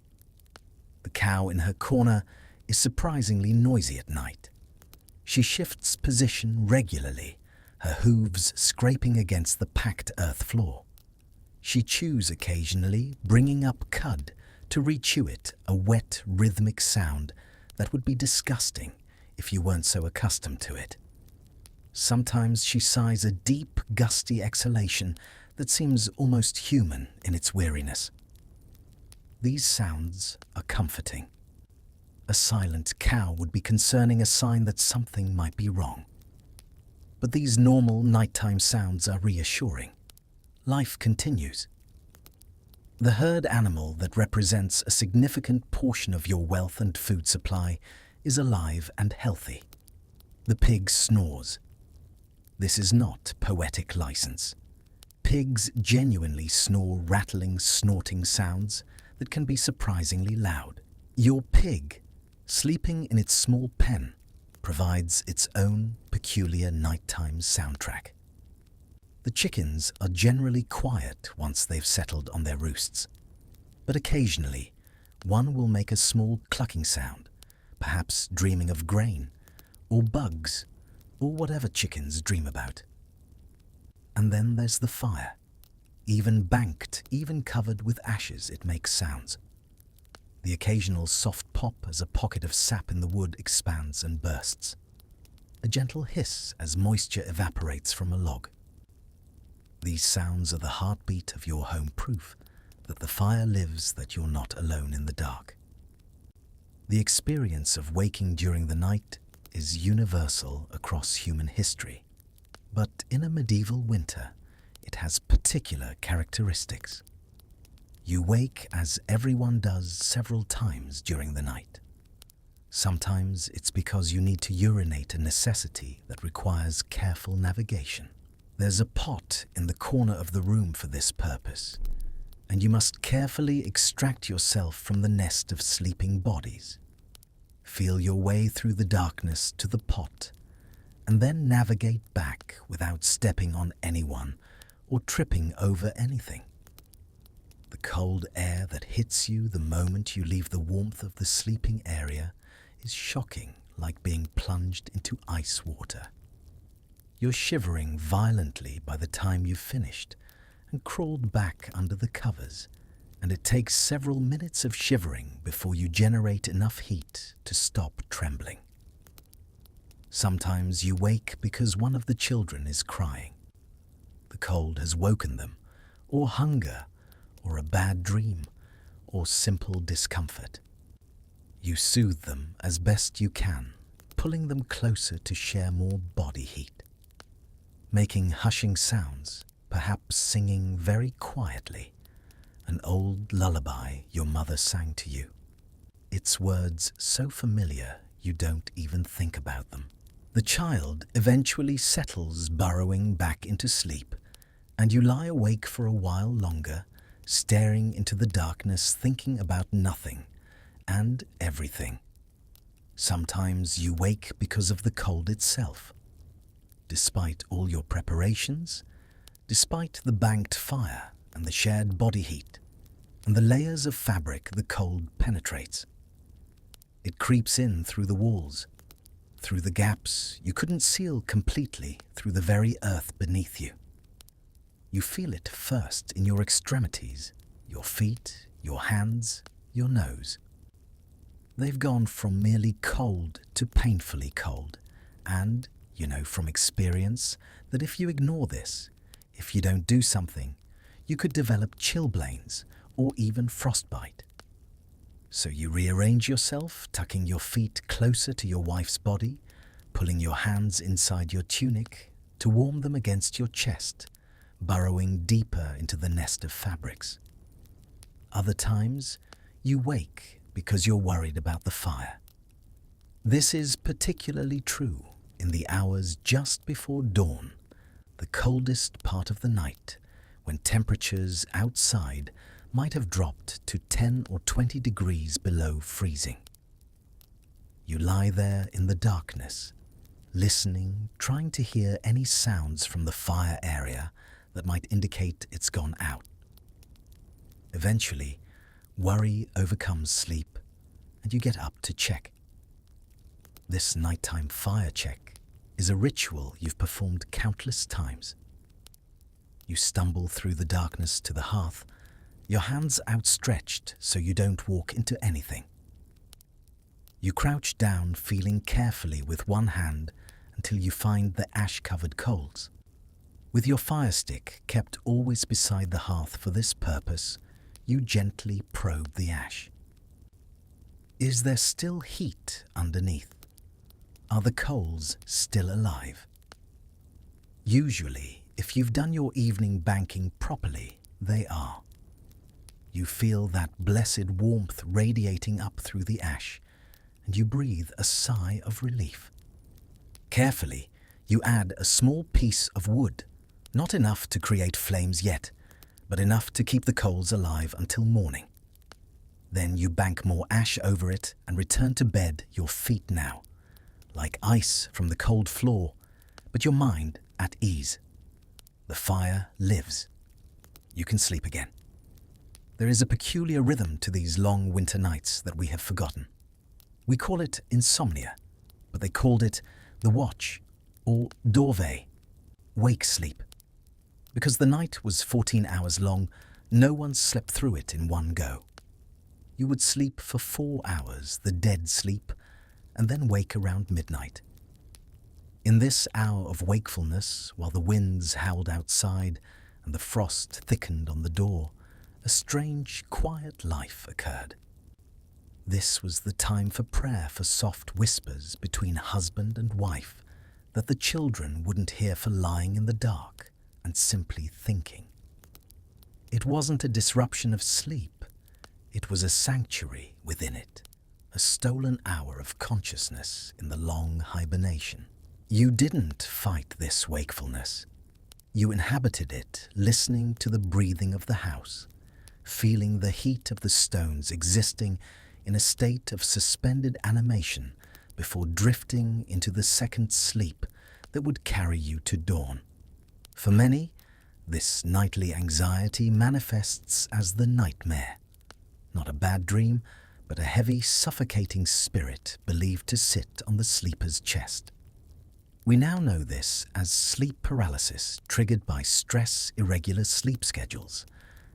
The cow in her corner is surprisingly noisy at night. She shifts position regularly, her hooves scraping against the packed earth floor. She chews occasionally, bringing up cud to rechew it, a wet, rhythmic sound that would be disgusting if you weren't so accustomed to it. Sometimes she sighs a deep, gusty exhalation that seems almost human in its weariness. These sounds are comforting. A silent cow would be concerning, a sign that something might be wrong. But these normal nighttime sounds are reassuring. Life continues. The herd animal that represents a significant portion of your wealth and food supply is alive and healthy. The pig snores. This is not poetic license. Pigs genuinely snore rattling, snorting sounds that can be surprisingly loud. Your pig, sleeping in its small pen, provides its own peculiar nighttime soundtrack. The chickens are generally quiet once they've settled on their roosts, but occasionally one will make a small clucking sound, perhaps dreaming of grain or bugs or whatever chickens dream about. And then there's the fire. Even banked, even covered with ashes, it makes sounds. The occasional soft pop as a pocket of sap in the wood expands and bursts. A gentle hiss as moisture evaporates from a log. These sounds are the heartbeat of your home, proof that the fire lives, that you're not alone in the dark. The experience of waking during the night is universal across human history, but in a medieval winter, it has particular characteristics. You wake, as everyone does, several times during the night. Sometimes it's because you need to urinate, a necessity that requires careful navigation. There's a pot in the corner of the room for this purpose, and you must carefully extract yourself from the nest of sleeping bodies. Feel your way through the darkness to the pot, and then navigate back without stepping on anyone or tripping over anything. The cold air that hits you the moment you leave the warmth of the sleeping area is shocking, like being plunged into ice water. You're shivering violently by the time you've finished and crawled back under the covers, and it takes several minutes of shivering before you generate enough heat to stop trembling. Sometimes you wake because one of the children is crying. The cold has woken them, or hunger, or a bad dream, or simple discomfort. You soothe them as best you can, pulling them closer to share more body heat. Making hushing sounds, perhaps singing very quietly, an old lullaby your mother sang to you. Its words so familiar you don't even think about them. The child eventually settles, burrowing back into sleep, and you lie awake for a while longer, staring into the darkness, thinking about nothing and everything. Sometimes you wake because of the cold itself. Despite all your preparations, despite the banked fire and the shared body heat and the layers of fabric the cold penetrates. It creeps in through the walls, through the gaps you couldn't seal completely, through the very earth beneath you. You feel it first in your extremities, your feet, your hands, your nose. They've gone from merely cold to painfully cold, and you know from experience that if you ignore this, if you don't do something, you could develop chilblains or even frostbite. So you rearrange yourself, tucking your feet closer to your wife's body, pulling your hands inside your tunic to warm them against your chest, burrowing deeper into the nest of fabrics. Other times, you wake because you're worried about the fire. This is particularly true in the hours just before dawn, the coldest part of the night, when temperatures outside might have dropped to 10 or 20 degrees below freezing. You lie there in the darkness, listening, trying to hear any sounds from the fire area that might indicate it's gone out. Eventually, worry overcomes sleep, and you get up to check. This nighttime fire check is a ritual you've performed countless times. You stumble through the darkness to the hearth, your hands outstretched so you don't walk into anything. You crouch down, feeling carefully with one hand until you find the ash-covered coals. With your fire stick kept always beside the hearth for this purpose, you gently probe the ash. Is there still heat underneath? Are the coals still alive? Usually, if you've done your evening banking properly, they are. You feel that blessed warmth radiating up through the ash, and you breathe a sigh of relief. Carefully, you add a small piece of wood, not enough to create flames yet, but enough to keep the coals alive until morning. Then you bank more ash over it and return to bed, your feet now, like ice from the cold floor, but your mind at ease. The fire lives. You can sleep again. There is a peculiar rhythm to these long winter nights that we have forgotten. We call it insomnia, but they called it the watch, or dorve, wake sleep. Because the night was 14 hours long, no one slept through it in one go. You would sleep for 4 hours, the dead sleep, and then wake around midnight. In this hour of wakefulness, while the winds howled outside and the frost thickened on the door, a strange, quiet life occurred. This was the time for prayer, for soft whispers between husband and wife that the children wouldn't hear, for lying in the dark and simply thinking. It wasn't a disruption of sleep. It was a sanctuary within it, a stolen hour of consciousness in the long hibernation. You didn't fight this wakefulness. You inhabited it, listening to the breathing of the house, feeling the heat of the stones, existing in a state of suspended animation before drifting into the second sleep that would carry you to dawn. For many, this nightly anxiety manifests as the nightmare. Not a bad dream, but a heavy, suffocating spirit believed to sit on the sleeper's chest. We now know this as sleep paralysis, triggered by stress, irregular sleep schedules,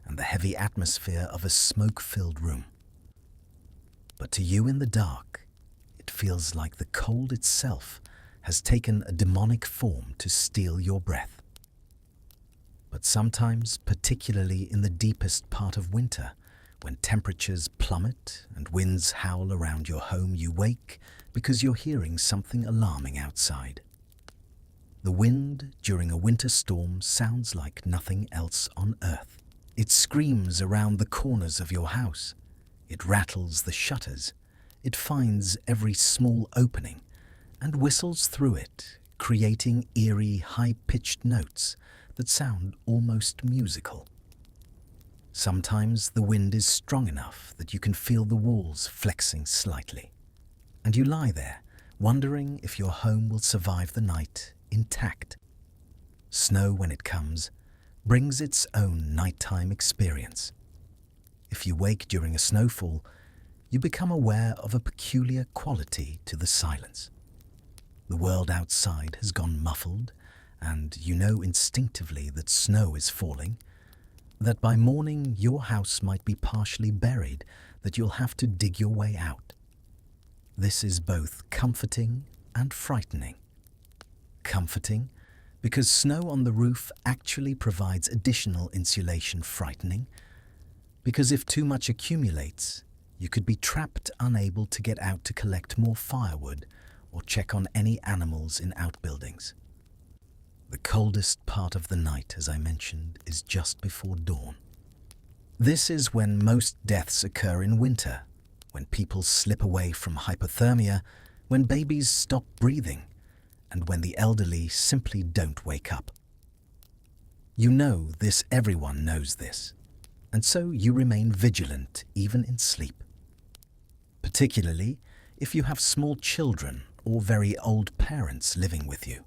and the heavy atmosphere of a smoke-filled room. But to you in the dark, it feels like the cold itself has taken a demonic form to steal your breath. But sometimes, particularly in the deepest part of winter, when temperatures plummet and winds howl around your home, you wake because you're hearing something alarming outside. The wind during a winter storm sounds like nothing else on earth. It screams around the corners of your house. It rattles the shutters. It finds every small opening and whistles through it, creating eerie, high-pitched notes that sound almost musical. Sometimes the wind is strong enough that you can feel the walls flexing slightly, and you lie there, wondering if your home will survive the night intact. Snow, when it comes, brings its own nighttime experience. If you wake during a snowfall, you become aware of a peculiar quality to the silence. The world outside has gone muffled, and you know instinctively that snow is falling, that by morning your house might be partially buried, that you'll have to dig your way out. This is both comforting and frightening. Comforting, because snow on the roof actually provides additional insulation. Frightening, because if too much accumulates, you could be trapped, unable to get out to collect more firewood or check on any animals in outbuildings. The coldest part of the night, as I mentioned, is just before dawn. This is when most deaths occur in winter, when people slip away from hypothermia, when babies stop breathing, and when the elderly simply don't wake up. You know this, everyone knows this, and so you remain vigilant even in sleep. Particularly if you have small children or very old parents living with you.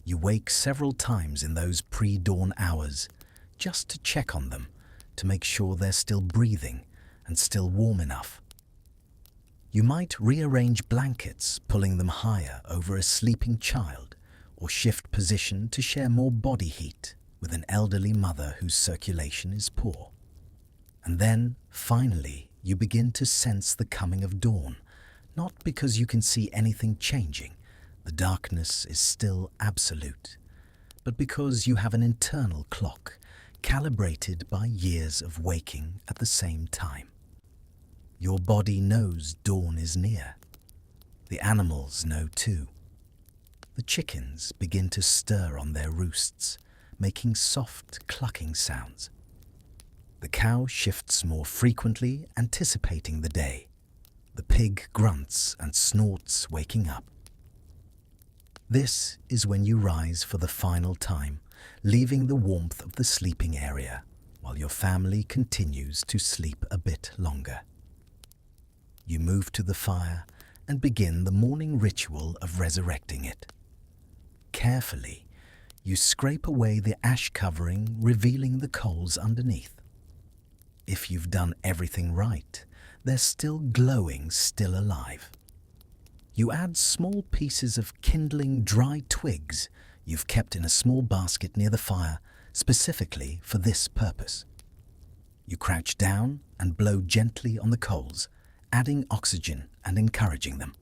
You wake several times in those pre-dawn hours just to check on them, to make sure they're still breathing and still warm enough. You might rearrange blankets, pulling them higher over a sleeping child, or shift position to share more body heat with an elderly mother whose circulation is poor. And then, finally, you begin to sense the coming of dawn, not because you can see anything changing, the darkness is still absolute, but because you have an internal clock calibrated by years of waking at the same time. Your body knows dawn is near. The animals know too. The chickens begin to stir on their roosts, making soft clucking sounds. The cow shifts more frequently, anticipating the day. The pig grunts and snorts, waking up. This is when you rise for the final time, leaving the warmth of the sleeping area, while your family continues to sleep a bit longer. You move to the fire and begin the morning ritual of resurrecting it. Carefully, you scrape away the ash covering, revealing the coals underneath. If you've done everything right, they're still glowing, still alive. You add small pieces of kindling dry twigs you've kept in a small basket near the fire, specifically for this purpose. You crouch down and blow gently on the coals, adding oxygen and encouraging them.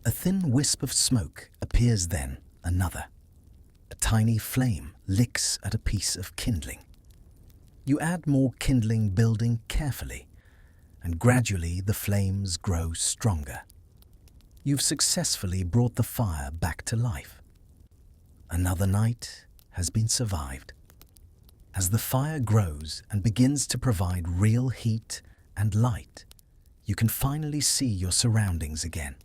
A thin wisp of smoke appears, then another. A tiny flame licks at a piece of kindling. You add more kindling, building carefully, and gradually the flames grow stronger. You've successfully brought the fire back to life. Another night has been survived. As the fire grows and begins to provide real heat and light, you can finally see your surroundings again.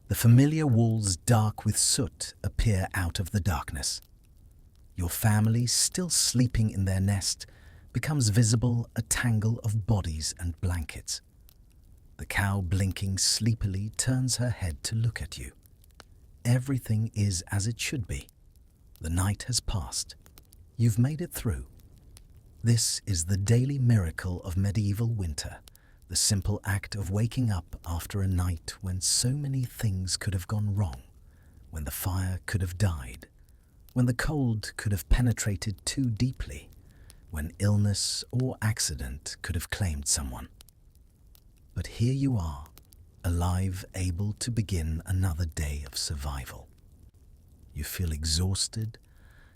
The familiar walls, dark with soot, appear out of the darkness. Your family, still sleeping in their nest, becomes visible, a tangle of bodies and blankets. The cow, blinking sleepily, turns her head to look at you. Everything is as it should be. The night has passed. You've made it through. This is the daily miracle of medieval winter, the simple act of waking up after a night when so many things could have gone wrong, when the fire could have died, when the cold could have penetrated too deeply, when illness or accident could have claimed someone. But here you are, alive, able to begin another day of survival. You feel exhausted.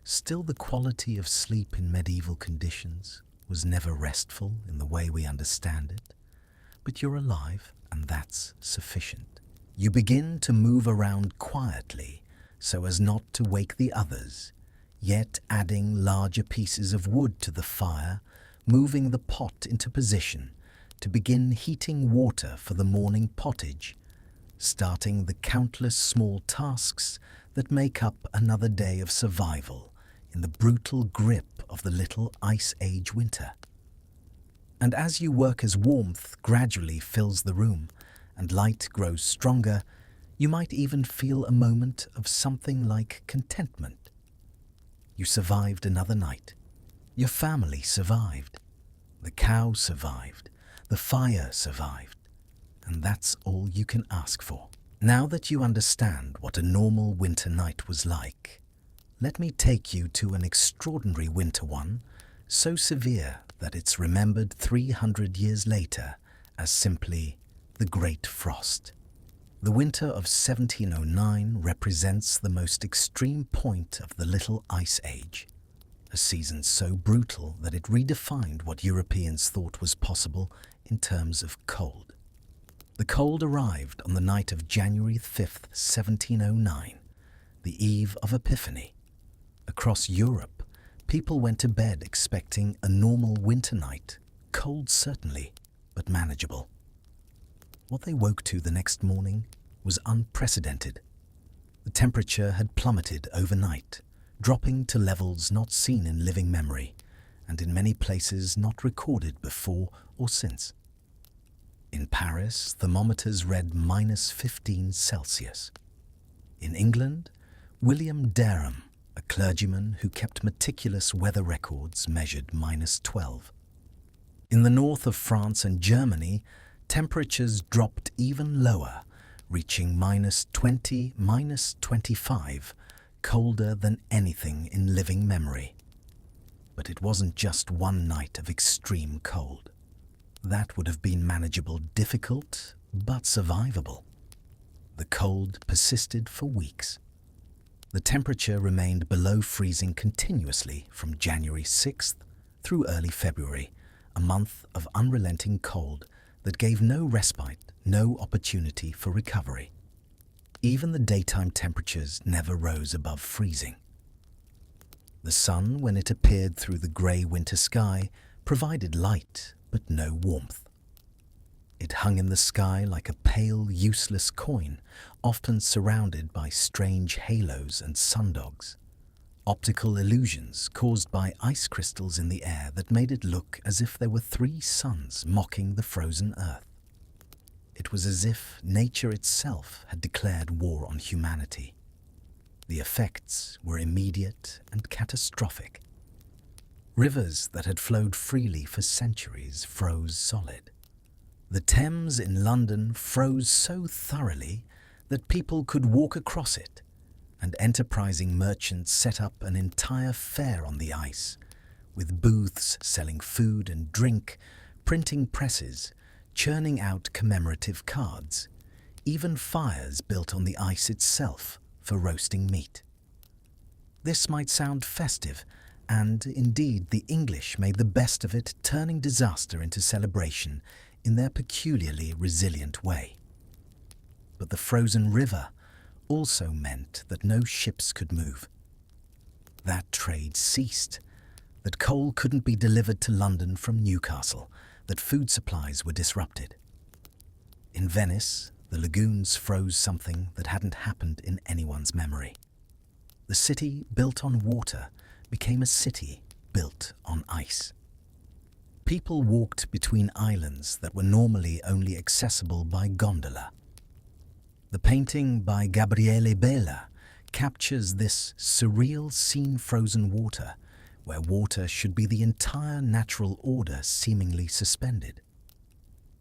Still, the quality of sleep in medieval conditions was never restful in the way we understand it. But you're alive, and that's sufficient. You begin to move around quietly so as not to wake the others, yet adding larger pieces of wood to the fire, moving the pot into position to begin heating water for the morning pottage, starting the countless small tasks that make up another day of survival in the brutal grip of the little Ice Age winter. And as you work, as warmth gradually fills the room and light grows stronger, you might even feel a moment of something like contentment. You survived another night. Your family survived. The cow survived. The fire survived. And that's all you can ask for. Now that you understand what a normal winter night was like, let me take you to an extraordinary winter one, so severe that it's remembered 300 years later as simply the Great Frost. The winter of 1709 represents the most extreme point of the Little Ice Age, a season so brutal that it redefined what Europeans thought was possible in terms of cold. The cold arrived on the night of January 5th, 1709, the eve of Epiphany. Across Europe, people went to bed expecting a normal winter night, cold certainly, but manageable. What they woke to the next morning was unprecedented. The temperature had plummeted overnight, dropping to levels not seen in living memory, and in many places not recorded before or since. In Paris, thermometers read -15 Celsius. In England, William Derham, a clergyman who kept meticulous weather records, measured -12. In the north of France and Germany, temperatures dropped even lower, reaching -20, -25, colder than anything in living memory. But it wasn't just one night of extreme cold. That would have been manageable, difficult, but survivable. The cold persisted for weeks. The temperature remained below freezing continuously from January 6th through early February, a month of unrelenting cold that gave no respite, no opportunity for recovery. Even the daytime temperatures never rose above freezing. The sun, when it appeared through the grey winter sky, provided light but no warmth. It hung in the sky like a pale, useless coin, often surrounded by strange halos and sundogs, optical illusions caused by ice crystals in the air that made it look as if there were three suns mocking the frozen earth. It was as if nature itself had declared war on humanity. The effects were immediate and catastrophic. Rivers that had flowed freely for centuries froze solid. The Thames in London froze so thoroughly that people could walk across it, and enterprising merchants set up an entire fair on the ice, with booths selling food and drink, printing presses, churning out commemorative cards, even fires built on the ice itself for roasting meat. This might sound festive, and indeed the English made the best of it, turning disaster into celebration in their peculiarly resilient way. But the frozen river also meant that no ships could move. That trade ceased, that coal couldn't be delivered to London from Newcastle, that food supplies were disrupted. In Venice, the lagoons froze something that hadn't happened in anyone's memory. The city built on water became a city built on ice. People walked between islands that were normally only accessible by gondola. The painting by Gabriele Bella captures this surreal scene: frozen water, where water should be the entire natural order seemingly suspended.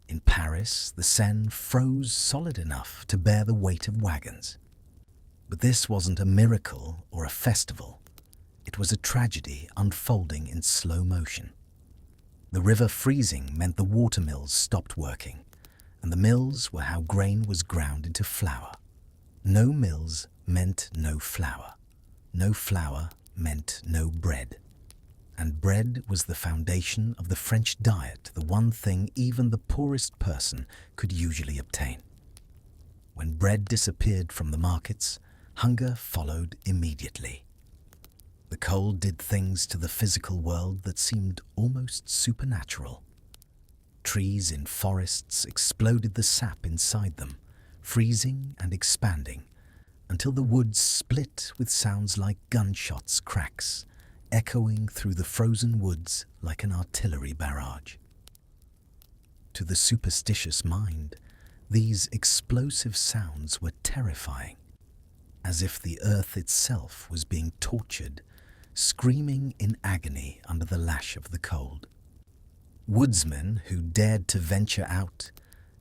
In Paris, the Seine froze solid enough to bear the weight of wagons. But this wasn't a miracle or a festival. It was a tragedy unfolding in slow motion. The river freezing meant the watermills stopped working, and the mills were how grain was ground into flour. No mills meant no flour. No flour meant no bread. And bread was the foundation of the French diet, the one thing even the poorest person could usually obtain. When bread disappeared from the markets, hunger followed immediately. The cold did things to the physical world that seemed almost supernatural. Trees in forests exploded the sap inside them, freezing and expanding, until the woods split with sounds like gunshots' cracks, echoing through the frozen woods like an artillery barrage. To the superstitious mind, these explosive sounds were terrifying, as if the earth itself was being tortured, screaming in agony under the lash of the cold. Woodsmen who dared to venture out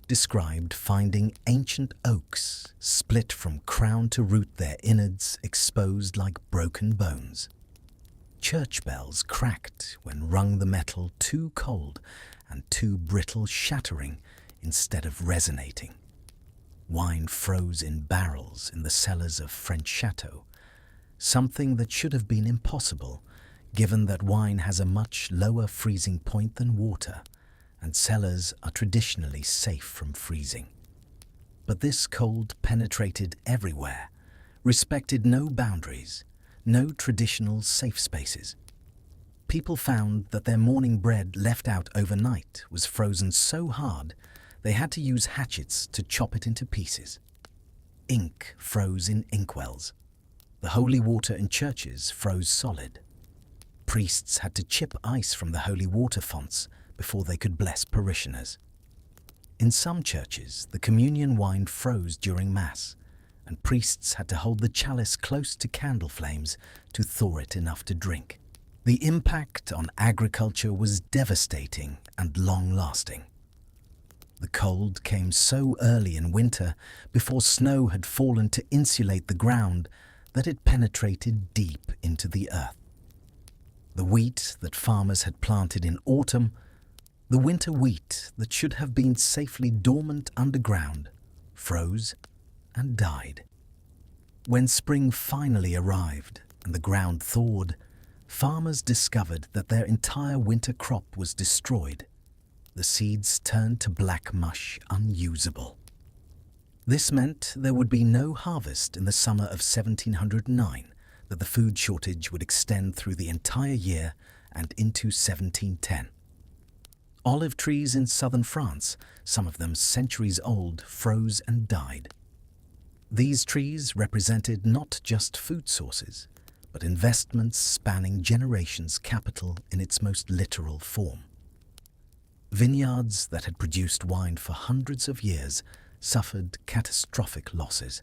described finding ancient oaks split from crown to root, their innards exposed like broken bones. Church bells cracked when rung, the metal too cold and too brittle, shattering instead of resonating. Wine froze in barrels in the cellars of French chateaux, something that should have been impossible, given that wine has a much lower freezing point than water, and cellars are traditionally safe from freezing. But this cold penetrated everywhere, respected no boundaries, no traditional safe spaces. People found that their morning bread left out overnight was frozen so hard they had to use hatchets to chop it into pieces. Ink froze in inkwells. The holy water in churches froze solid. Priests had to chip ice from the holy water fonts before they could bless parishioners. In some churches, the communion wine froze during Mass, and priests had to hold the chalice close to candle flames to thaw it enough to drink. The impact on agriculture was devastating and long-lasting. The cold came so early in winter, before snow had fallen to insulate the ground, that it penetrated deep into the earth. The wheat that farmers had planted in autumn, the winter wheat that should have been safely dormant underground, froze and died. When spring finally arrived and the ground thawed, farmers discovered that their entire winter crop was destroyed. The seeds turned to black mush, unusable. This meant there would be no harvest in the summer of 1709, that the food shortage would extend through the entire year and into 1710. Olive trees in southern France, some of them centuries old, froze and died. These trees represented not just food sources, but investments spanning generations' capital in its most literal form. Vineyards that had produced wine for hundreds of years suffered catastrophic losses.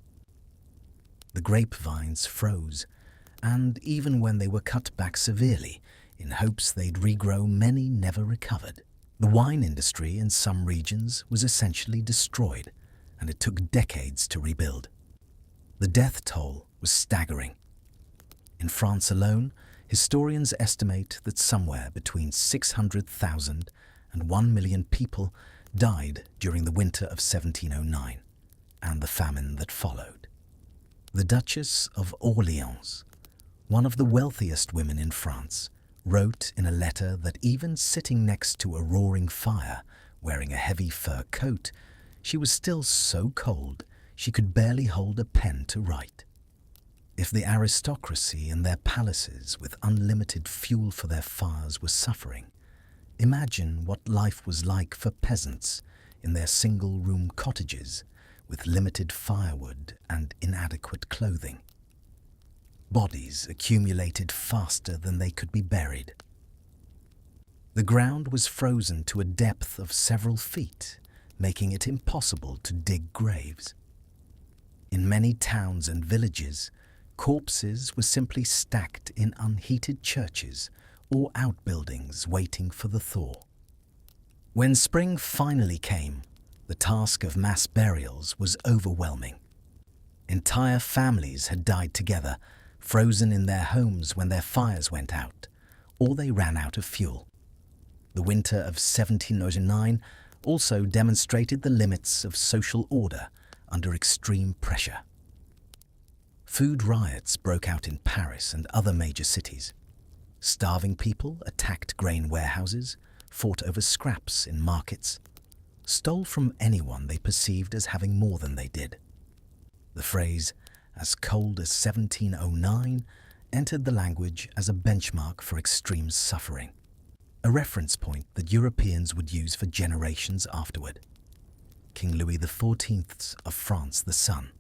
The grapevines froze, and even when they were cut back severely, in hopes they'd regrow, many never recovered. The wine industry in some regions was essentially destroyed, and it took decades to rebuild. The death toll was staggering. In France alone, historians estimate that somewhere between 600,000 and 1 million people died during the winter of 1709 and the famine that followed. The Duchess of Orleans, one of the wealthiest women in France, wrote in a letter that even sitting next to a roaring fire, wearing a heavy fur coat, she was still so cold she could barely hold a pen to write. If the aristocracy in their palaces with unlimited fuel for their fires were suffering, imagine what life was like for peasants in their single-room cottages with limited firewood and inadequate clothing. Bodies accumulated faster than they could be buried. The ground was frozen to a depth of several feet, making it impossible to dig graves. In many towns and villages, corpses were simply stacked in unheated churches or outbuildings waiting for the thaw. When spring finally came, the task of mass burials was overwhelming. Entire families had died together, frozen in their homes when their fires went out, or they ran out of fuel. The winter of 1709 also demonstrated the limits of social order under extreme pressure. Food riots broke out in Paris and other major cities. Starving people attacked grain warehouses, fought over scraps in markets, stole from anyone they perceived as having more than they did. The phrase, "as cold as 1709, entered the language as a benchmark for extreme suffering, a reference point that Europeans would use for generations afterward. King Louis XIV of France the Sun,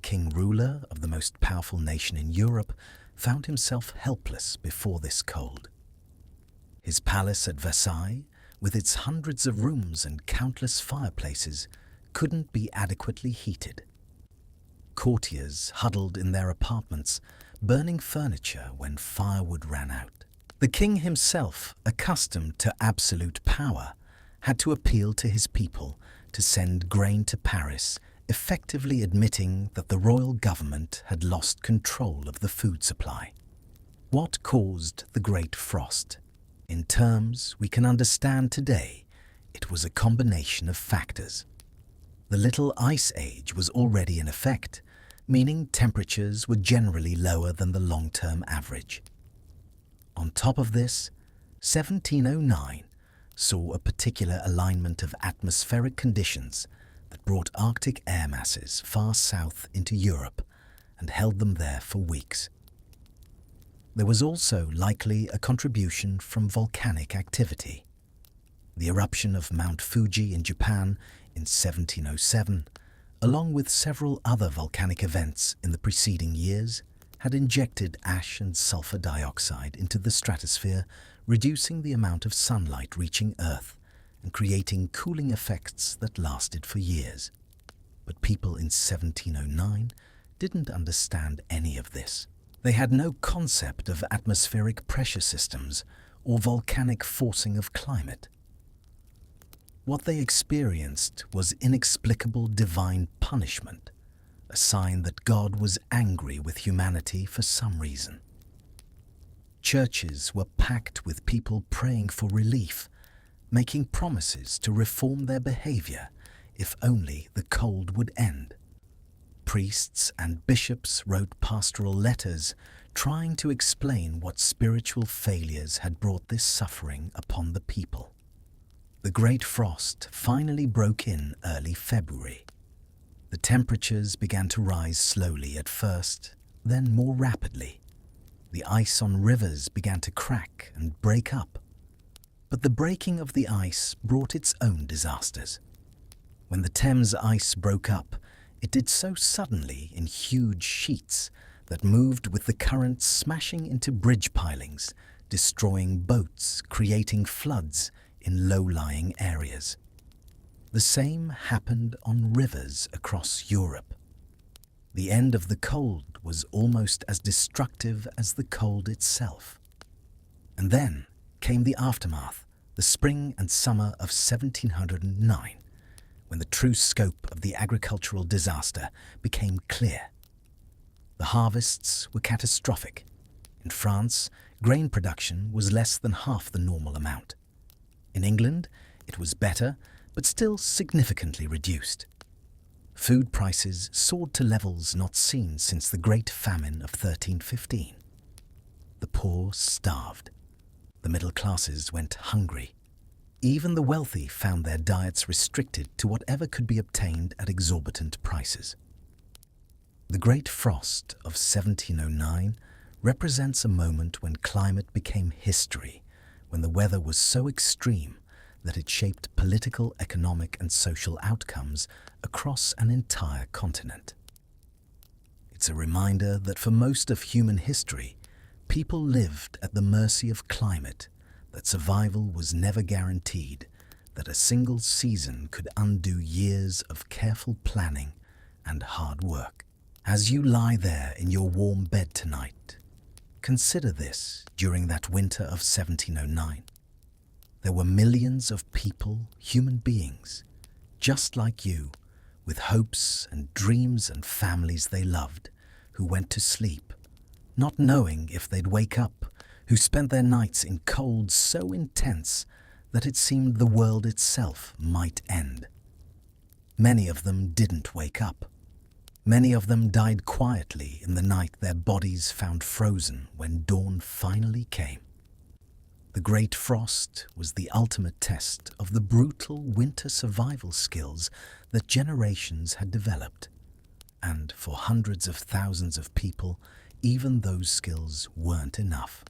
king ruler of the most powerful nation in Europe, found himself helpless before this cold. His palace at Versailles, with its hundreds of rooms and countless fireplaces, couldn't be adequately heated. Courtiers huddled in their apartments, burning furniture when firewood ran out. The king himself, accustomed to absolute power, had to appeal to his people to send grain to Paris, effectively admitting that the royal government had lost control of the food supply. What caused the Great Frost? In terms we can understand today, it was a combination of factors. The Little Ice Age was already in effect, meaning temperatures were generally lower than the long-term average. On top of this, 1709 saw a particular alignment of atmospheric conditions that brought Arctic air masses far south into Europe and held them there for weeks. There was also likely a contribution from volcanic activity. The eruption of Mount Fuji in Japan in 1707, along with several other volcanic events in the preceding years, had injected ash and sulfur dioxide into the stratosphere, reducing the amount of sunlight reaching Earth and creating cooling effects that lasted for years. But people in 1709 didn't understand any of this. They had no concept of atmospheric pressure systems or volcanic forcing of climate. What they experienced was inexplicable divine punishment, a sign that God was angry with humanity for some reason. Churches were packed with people praying for relief, making promises to reform their behavior if only the cold would end. Priests and bishops wrote pastoral letters trying to explain what spiritual failures had brought this suffering upon the people. The Great Frost finally broke in early February. The temperatures began to rise slowly at first, then more rapidly. The ice on rivers began to crack and break up. But the breaking of the ice brought its own disasters. When the Thames ice broke up, it did so suddenly in huge sheets that moved with the current, smashing into bridge pilings, destroying boats, creating floods in low-lying areas. The same happened on rivers across Europe. The end of the cold was almost as destructive as the cold itself. And then came the aftermath, the spring and summer of 1709, when the true scope of the agricultural disaster became clear. The harvests were catastrophic. In France, grain production was less than half the normal amount. In England, it was better, but still significantly reduced. Food prices soared to levels not seen since the Great Famine of 1315. The poor starved. The middle classes went hungry. Even the wealthy found their diets restricted to whatever could be obtained at exorbitant prices. The Great Frost of 1709 represents a moment when climate became history, when the weather was so extreme that it shaped political, economic, and social outcomes across an entire continent. It's a reminder that for most of human history, people lived at the mercy of climate, that survival was never guaranteed, that a single season could undo years of careful planning and hard work. As you lie there in your warm bed tonight, consider this during that winter of 1709. There were millions of people, human beings, just like you, with hopes and dreams and families they loved, who went to sleep, not knowing if they'd wake up, who spent their nights in cold so intense that it seemed the world itself might end. Many of them didn't wake up. Many of them died quietly in the night their bodies found frozen when dawn finally came. The Great Frost was the ultimate test of the brutal winter survival skills that generations had developed. And for hundreds of thousands of people, even those skills weren't enough.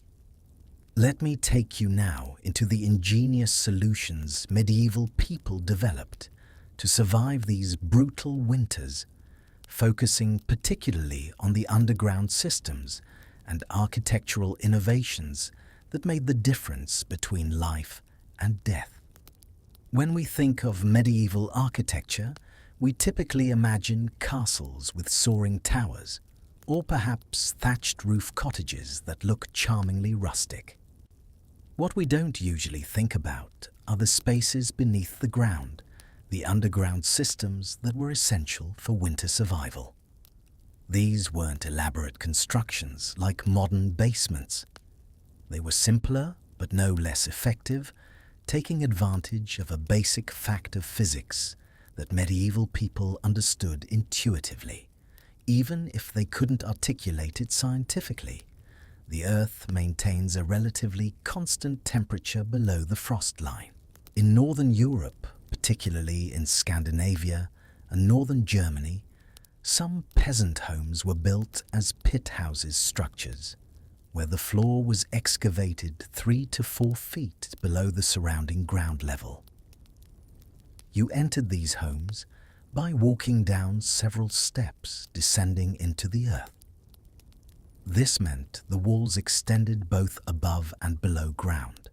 Let me take you now into the ingenious solutions medieval people developed to survive these brutal winters, focusing particularly on the underground systems and architectural innovations that made the difference between life and death. When we think of medieval architecture, we typically imagine castles with soaring towers, or perhaps thatched roof cottages that look charmingly rustic. What we don't usually think about are the spaces beneath the ground, the underground systems that were essential for winter survival. These weren't elaborate constructions like modern basements. They were simpler, but no less effective, taking advantage of a basic fact of physics that medieval people understood intuitively, even if they couldn't articulate it scientifically. The Earth maintains a relatively constant temperature below the frost line. In northern Europe, particularly in Scandinavia and northern Germany, some peasant homes were built as pit houses structures, where the floor was excavated 3 to 4 feet below the surrounding ground level. You entered these homes by walking down several steps descending into the earth. This meant the walls extended both above and below ground,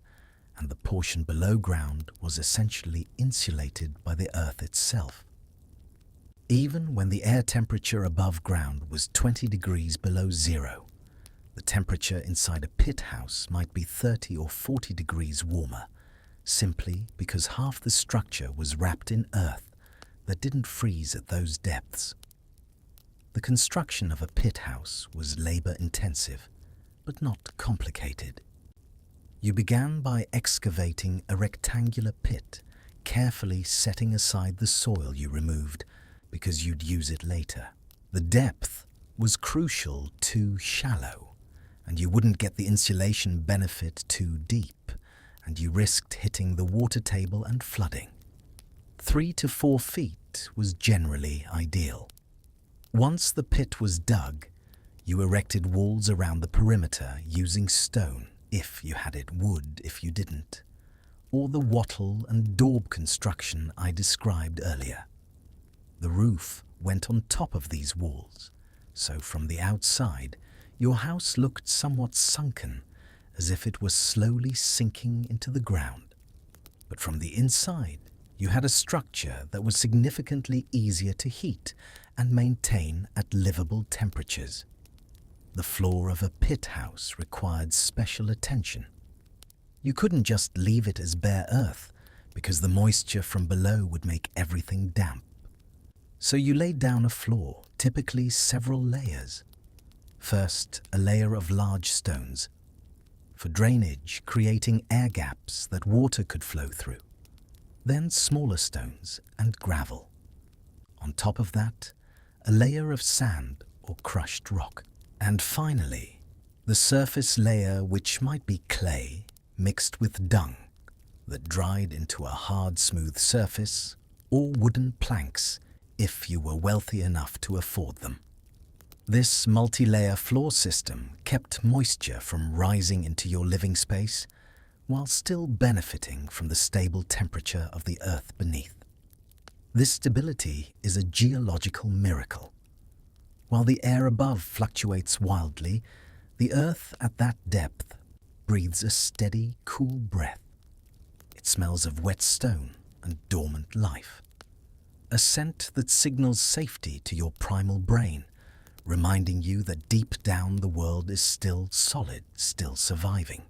and the portion below ground was essentially insulated by the earth itself. Even when the air temperature above ground was 20 degrees below zero, the temperature inside a pit house might be 30 or 40 degrees warmer, simply because half the structure was wrapped in earth that didn't freeze at those depths. The construction of a pit house was labor-intensive, but not complicated. You began by excavating a rectangular pit, carefully setting aside the soil you removed because you'd use it later. The depth was crucial, too shallow, and you wouldn't get the insulation benefit too deep, and you risked hitting the water table and flooding. 3 to 4 feet was generally ideal. Once the pit was dug, you erected walls around the perimeter using stone, if you had it, wood if you didn't, or the wattle and daub construction I described earlier. The roof went on top of these walls, so from the outside, your house looked somewhat sunken, as if it was slowly sinking into the ground. But from the inside, you had a structure that was significantly easier to heat and maintain at livable temperatures. The floor of a pit house required special attention. You couldn't just leave it as bare earth, because the moisture from below would make everything damp. So you laid down a floor, typically several layers. First, a layer of large stones, for drainage, creating air gaps that water could flow through. Then smaller stones and gravel. On top of that, a layer of sand or crushed rock. And finally, the surface layer, which might be clay mixed with dung, that dried into a hard, smooth surface, or wooden planks if you were wealthy enough to afford them. This multi-layer floor system kept moisture from rising into your living space while still benefiting from the stable temperature of the earth beneath. This stability is a geological miracle. While the air above fluctuates wildly, the earth at that depth breathes a steady, cool breath. It smells of wet stone and dormant life. A scent that signals safety to your primal brain, reminding you that deep down the world is still solid, still surviving.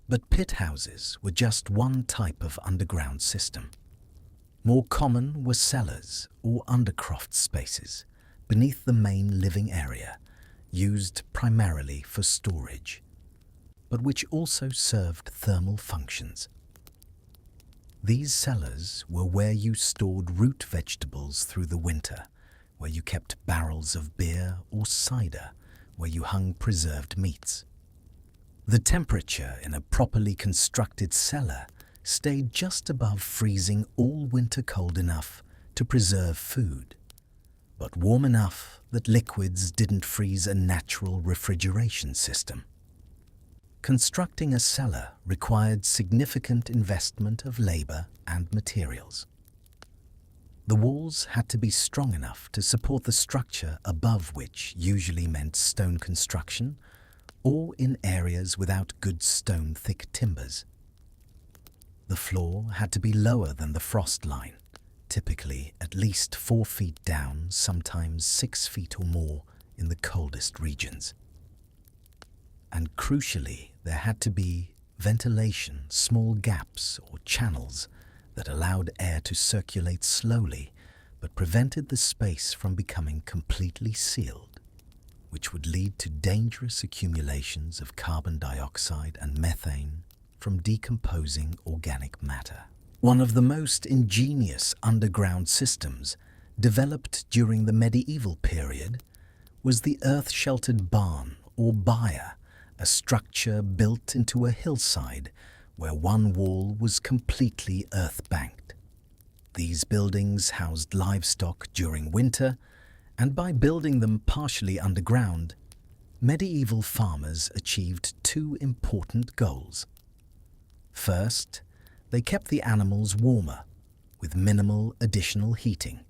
But pit houses were just one type of underground system. More common were cellars or undercroft spaces beneath the main living area, used primarily for storage, but which also served thermal functions. These cellars were where you stored root vegetables through the winter, where you kept barrels of beer or cider, where you hung preserved meats. The temperature in a properly constructed cellar stayed just above freezing all winter, cold enough to preserve food, but warm enough that liquids didn't freeze a natural refrigeration system. Constructing a cellar required significant investment of labor and materials. The walls had to be strong enough to support the structure above, which usually meant stone construction, or in areas without good stone-thick timbers. The floor had to be lower than the frost line, typically at least 4 feet down, sometimes 6 feet or more in the coldest regions. And crucially, there had to be ventilation, small gaps or channels that allowed air to circulate slowly but prevented the space from becoming completely sealed, which would lead to dangerous accumulations of carbon dioxide and methane from decomposing organic matter. One of the most ingenious underground systems developed during the medieval period was the earth-sheltered barn or byre, a structure built into a hillside where one wall was completely earth-banked. These buildings housed livestock during winter, and by building them partially underground, medieval farmers achieved 2 important goals. First, they kept the animals warmer, with minimal additional heating.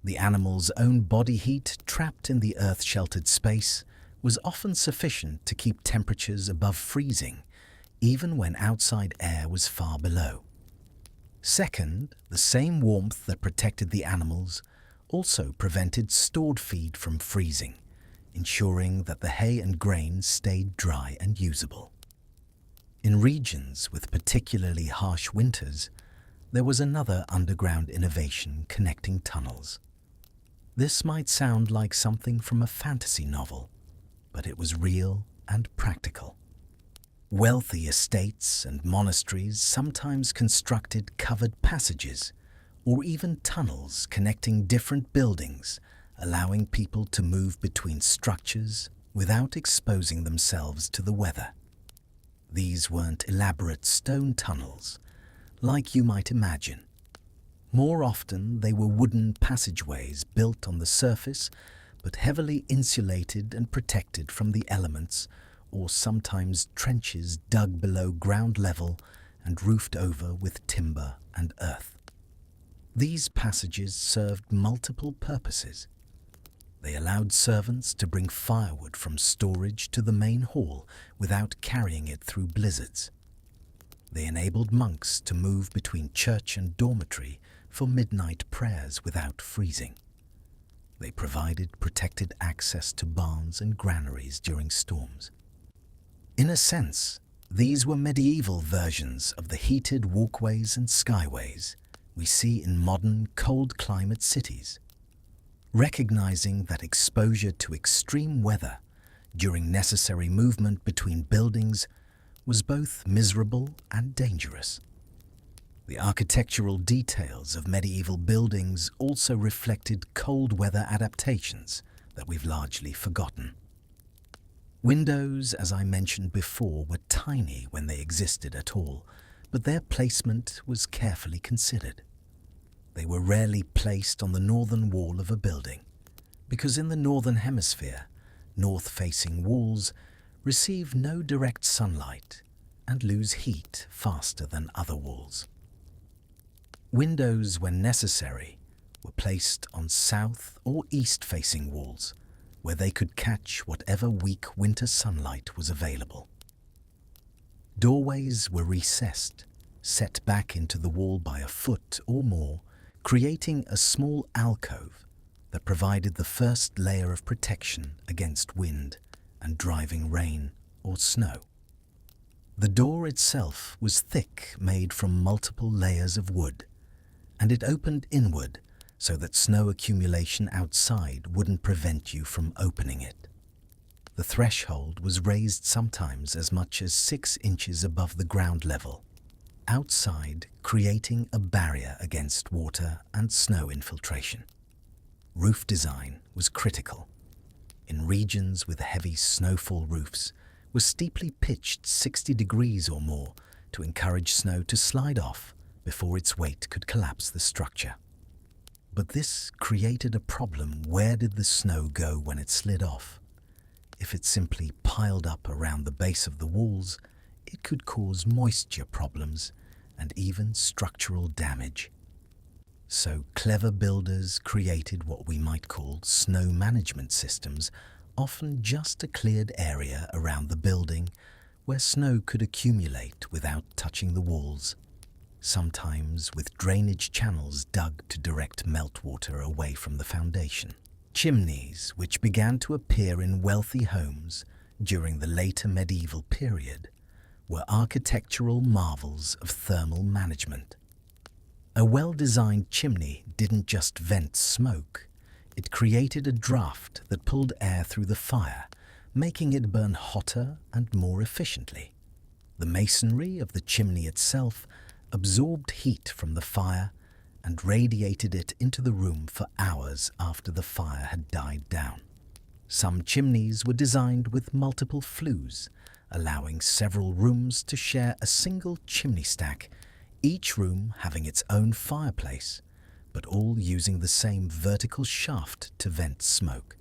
The animals' own body heat trapped in the earth-sheltered space was often sufficient to keep temperatures above freezing, even when outside air was far below. Second, the same warmth that protected the animals also prevented stored feed from freezing, ensuring that the hay and grain stayed dry and usable. In regions with particularly harsh winters, there was another underground innovation connecting tunnels. This might sound like something from a fantasy novel, but it was real and practical. Wealthy estates and monasteries sometimes constructed covered passages or even tunnels connecting different buildings, allowing people to move between structures without exposing themselves to the weather. These weren't elaborate stone tunnels, like you might imagine. More often, they were wooden passageways built on the surface, but heavily insulated and protected from the elements, or sometimes trenches dug below ground level and roofed over with timber and earth. These passages served multiple purposes. They allowed servants to bring firewood from storage to the main hall without carrying it through blizzards. They enabled monks to move between church and dormitory for midnight prayers without freezing. They provided protected access to barns and granaries during storms. In a sense, these were medieval versions of the heated walkways and skyways we see in modern cold-climate cities. Recognizing that exposure to extreme weather during necessary movement between buildings was both miserable and dangerous. The architectural details of medieval buildings also reflected cold weather adaptations that we've largely forgotten. Windows, as I mentioned before, were tiny when they existed at all, but their placement was carefully considered. They were rarely placed on the northern wall of a building, because in the northern hemisphere, north-facing walls receive no direct sunlight and lose heat faster than other walls. Windows, when necessary, were placed on south or east-facing walls, where they could catch whatever weak winter sunlight was available. Doorways were recessed, set back into the wall by a foot or more, creating a small alcove that provided the first layer of protection against wind and driving rain or snow. The door itself was thick, made from multiple layers of wood, and it opened inward so that snow accumulation outside wouldn't prevent you from opening it. The threshold was raised sometimes as much as 6 inches above the ground level, outside creating a barrier against water and snow infiltration. Roof design was critical. In regions with heavy snowfall, roofs were steeply pitched 60 degrees or more to encourage snow to slide off before its weight could collapse the structure. But this created a problem. Where did the snow go when it slid off? If it simply piled up around the base of the walls, it could cause moisture problems and even structural damage. So clever builders created what we might call snow management systems, often just a cleared area around the building where snow could accumulate without touching the walls, sometimes with drainage channels dug to direct meltwater away from the foundation. Chimneys, which began to appear in wealthy homes during the later medieval period, were architectural marvels of thermal management. A well-designed chimney didn't just vent smoke, it created a draft that pulled air through the fire, making it burn hotter and more efficiently. The masonry of the chimney itself absorbed heat from the fire and radiated it into the room for hours after the fire had died down. Some chimneys were designed with multiple flues, allowing several rooms to share a single chimney stack, each room having its own fireplace, but all using the same vertical shaft to vent smoke.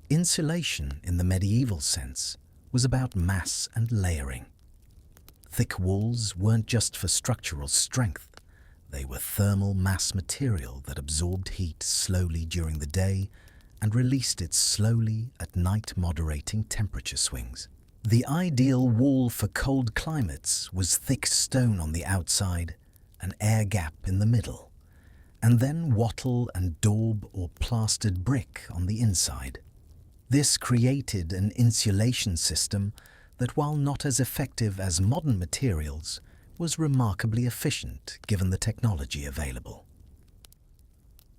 Insulation, in the medieval sense, was about mass and layering. Thick walls weren't just for structural strength, they were thermal mass material that absorbed heat slowly during the day and released it slowly at night, moderating temperature swings. The ideal wall for cold climates was thick stone on the outside, an air gap in the middle, and then wattle and daub or plastered brick on the inside. This created an insulation system that while not as effective as modern materials, was remarkably efficient given the technology available.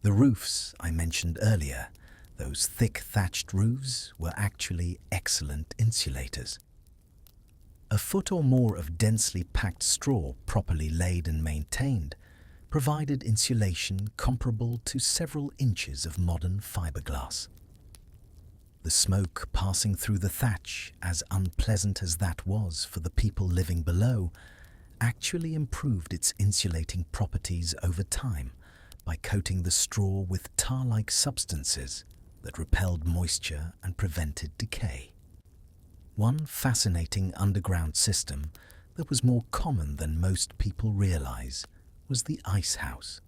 The roofs I mentioned earlier, those thick thatched roofs, were actually excellent insulators. A foot or more of densely packed straw, properly laid and maintained, provided insulation comparable to several inches of modern fiberglass. The smoke passing through the thatch, as unpleasant as that was for the people living below, actually improved its insulating properties over time by coating the straw with tar-like substances that repelled moisture and prevented decay. One fascinating underground system that was more common than most people realize was the ice house.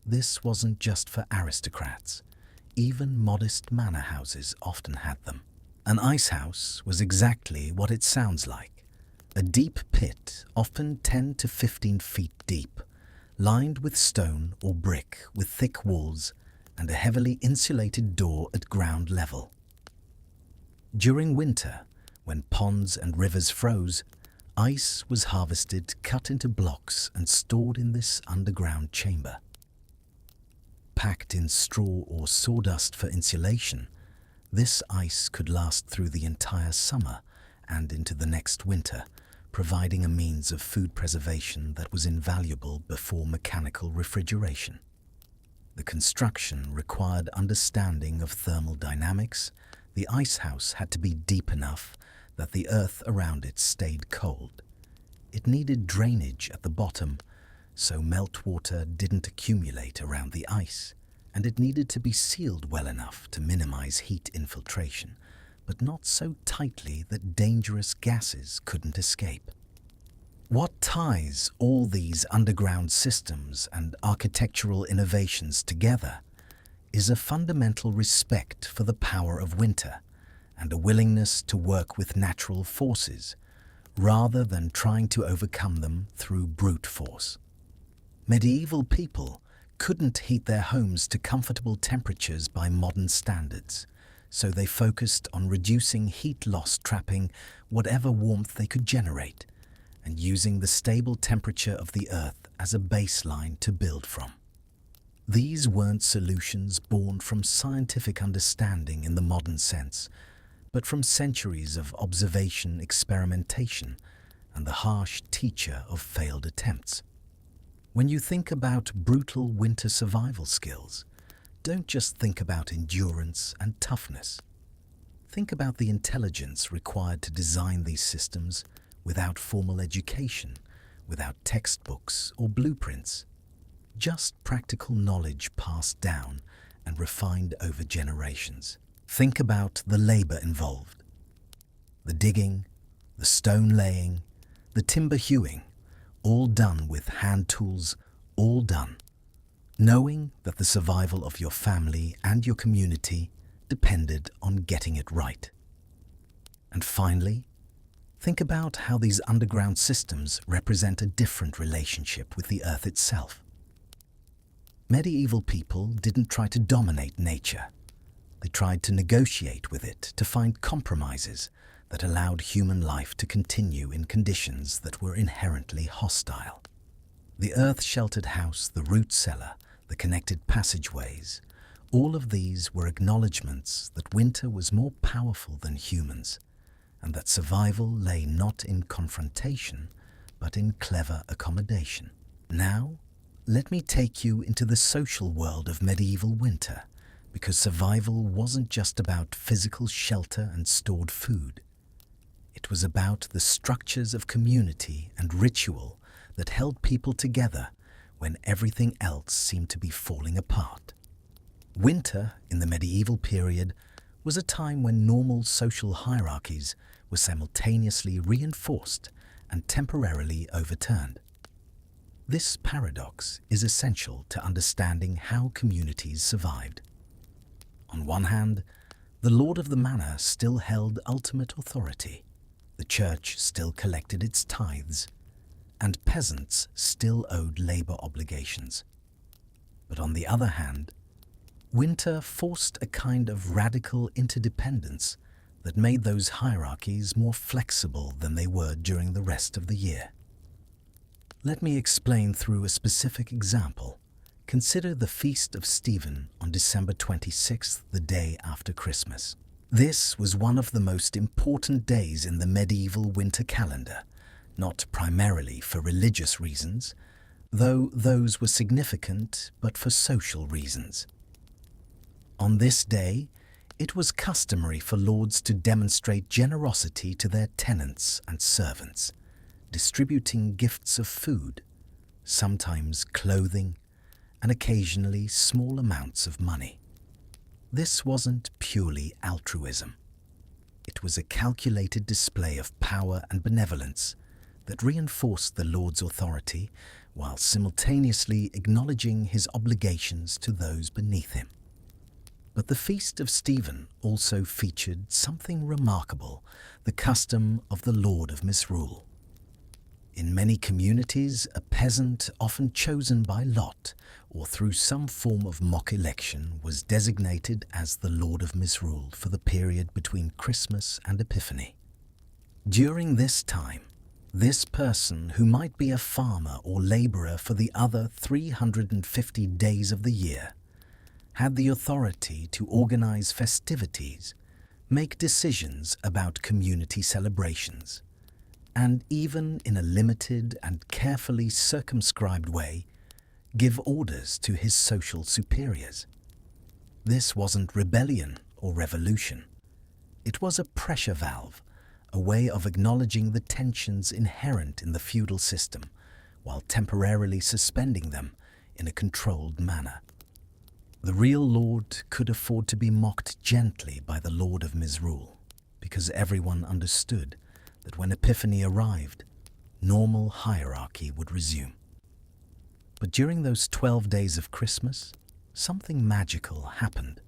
This wasn't just for aristocrats. Even modest manor houses often had them. An ice house was exactly what it sounds like. A deep pit, often 10 to 15 feet deep, lined with stone or brick with thick walls and a heavily insulated door at ground level. During winter, when ponds and rivers froze, ice was harvested, cut into blocks and stored in this underground chamber. Packed in straw or sawdust for insulation, this ice could last through the entire summer and into the next winter, providing a means of food preservation that was invaluable before mechanical refrigeration. The construction required understanding of thermal dynamics. The ice house had to be deep enough that the earth around it stayed cold. It needed drainage at the bottom, so meltwater didn't accumulate around the ice, and it needed to be sealed well enough to minimize heat infiltration, but not so tightly that dangerous gases couldn't escape. What ties all these underground systems and architectural innovations together is a fundamental respect for the power of winter and a willingness to work with natural forces rather than trying to overcome them through brute force. Medieval people couldn't heat their homes to comfortable temperatures by modern standards, so they focused on reducing heat loss, trapping whatever warmth they could generate, and using the stable temperature of the earth as a baseline to build from. These weren't solutions born from scientific understanding in the modern sense, but from centuries of observation, experimentation, and the harsh teacher of failed attempts. When you think about brutal winter survival skills, don't just think about endurance and toughness. Think about the intelligence required to design these systems without formal education, without textbooks or blueprints. Just practical knowledge passed down and refined over generations. Think about the labor involved. The digging, the stone laying, the timber hewing, all done with hand tools, all done, knowing that the survival of your family and your community depended on getting it right. And finally, think about how these underground systems represent a different relationship with the earth itself. Medieval people didn't try to dominate nature. They tried to negotiate with it, to find compromises that allowed human life to continue in conditions that were inherently hostile. The earth-sheltered house, the root cellar, the connected passageways, all of these were acknowledgements that winter was more powerful than humans, and that survival lay not in confrontation, but in clever accommodation. Now, let me take you into the social world of medieval winter, because survival wasn't just about physical shelter and stored food. It was about the structures of community and ritual that held people together when everything else seemed to be falling apart. Winter, in the medieval period, was a time when normal social hierarchies were simultaneously reinforced and temporarily overturned. This paradox is essential to understanding how communities survived. On one hand, the lord of the manor still held ultimate authority, the church still collected its tithes, and peasants still owed labor obligations. But on the other hand, winter forced a kind of radical interdependence that made those hierarchies more flexible than they were during the rest of the year. Let me explain through a specific example. Consider the Feast of Stephen on December 26th, the day after Christmas. This was one of the most important days in the medieval winter calendar, not primarily for religious reasons, though those were significant, but for social reasons. On this day, it was customary for lords to demonstrate generosity to their tenants and servants, distributing gifts of food, sometimes clothing, and occasionally small amounts of money. This wasn't purely altruism. It was a calculated display of power and benevolence that reinforced the lord's authority while simultaneously acknowledging his obligations to those beneath him. But the Feast of Stephen also featured something remarkable, the custom of the Lord of Misrule. In many communities, a peasant, often chosen by lot or through some form of mock election, was designated as the Lord of Misrule for the period between Christmas and Epiphany. During this time, this person, who might be a farmer or laborer for the other 350 days of the year, had the authority to organize festivities, make decisions about community celebrations, and even in a limited and carefully circumscribed way, give orders to his social superiors. This wasn't rebellion or revolution. It was a pressure valve, a way of acknowledging the tensions inherent in the feudal system while temporarily suspending them in a controlled manner. The real lord could afford to be mocked gently by the Lord of Misrule, because everyone understood that when Epiphany arrived, normal hierarchy would resume. But during those 12 days of Christmas, something magical happened.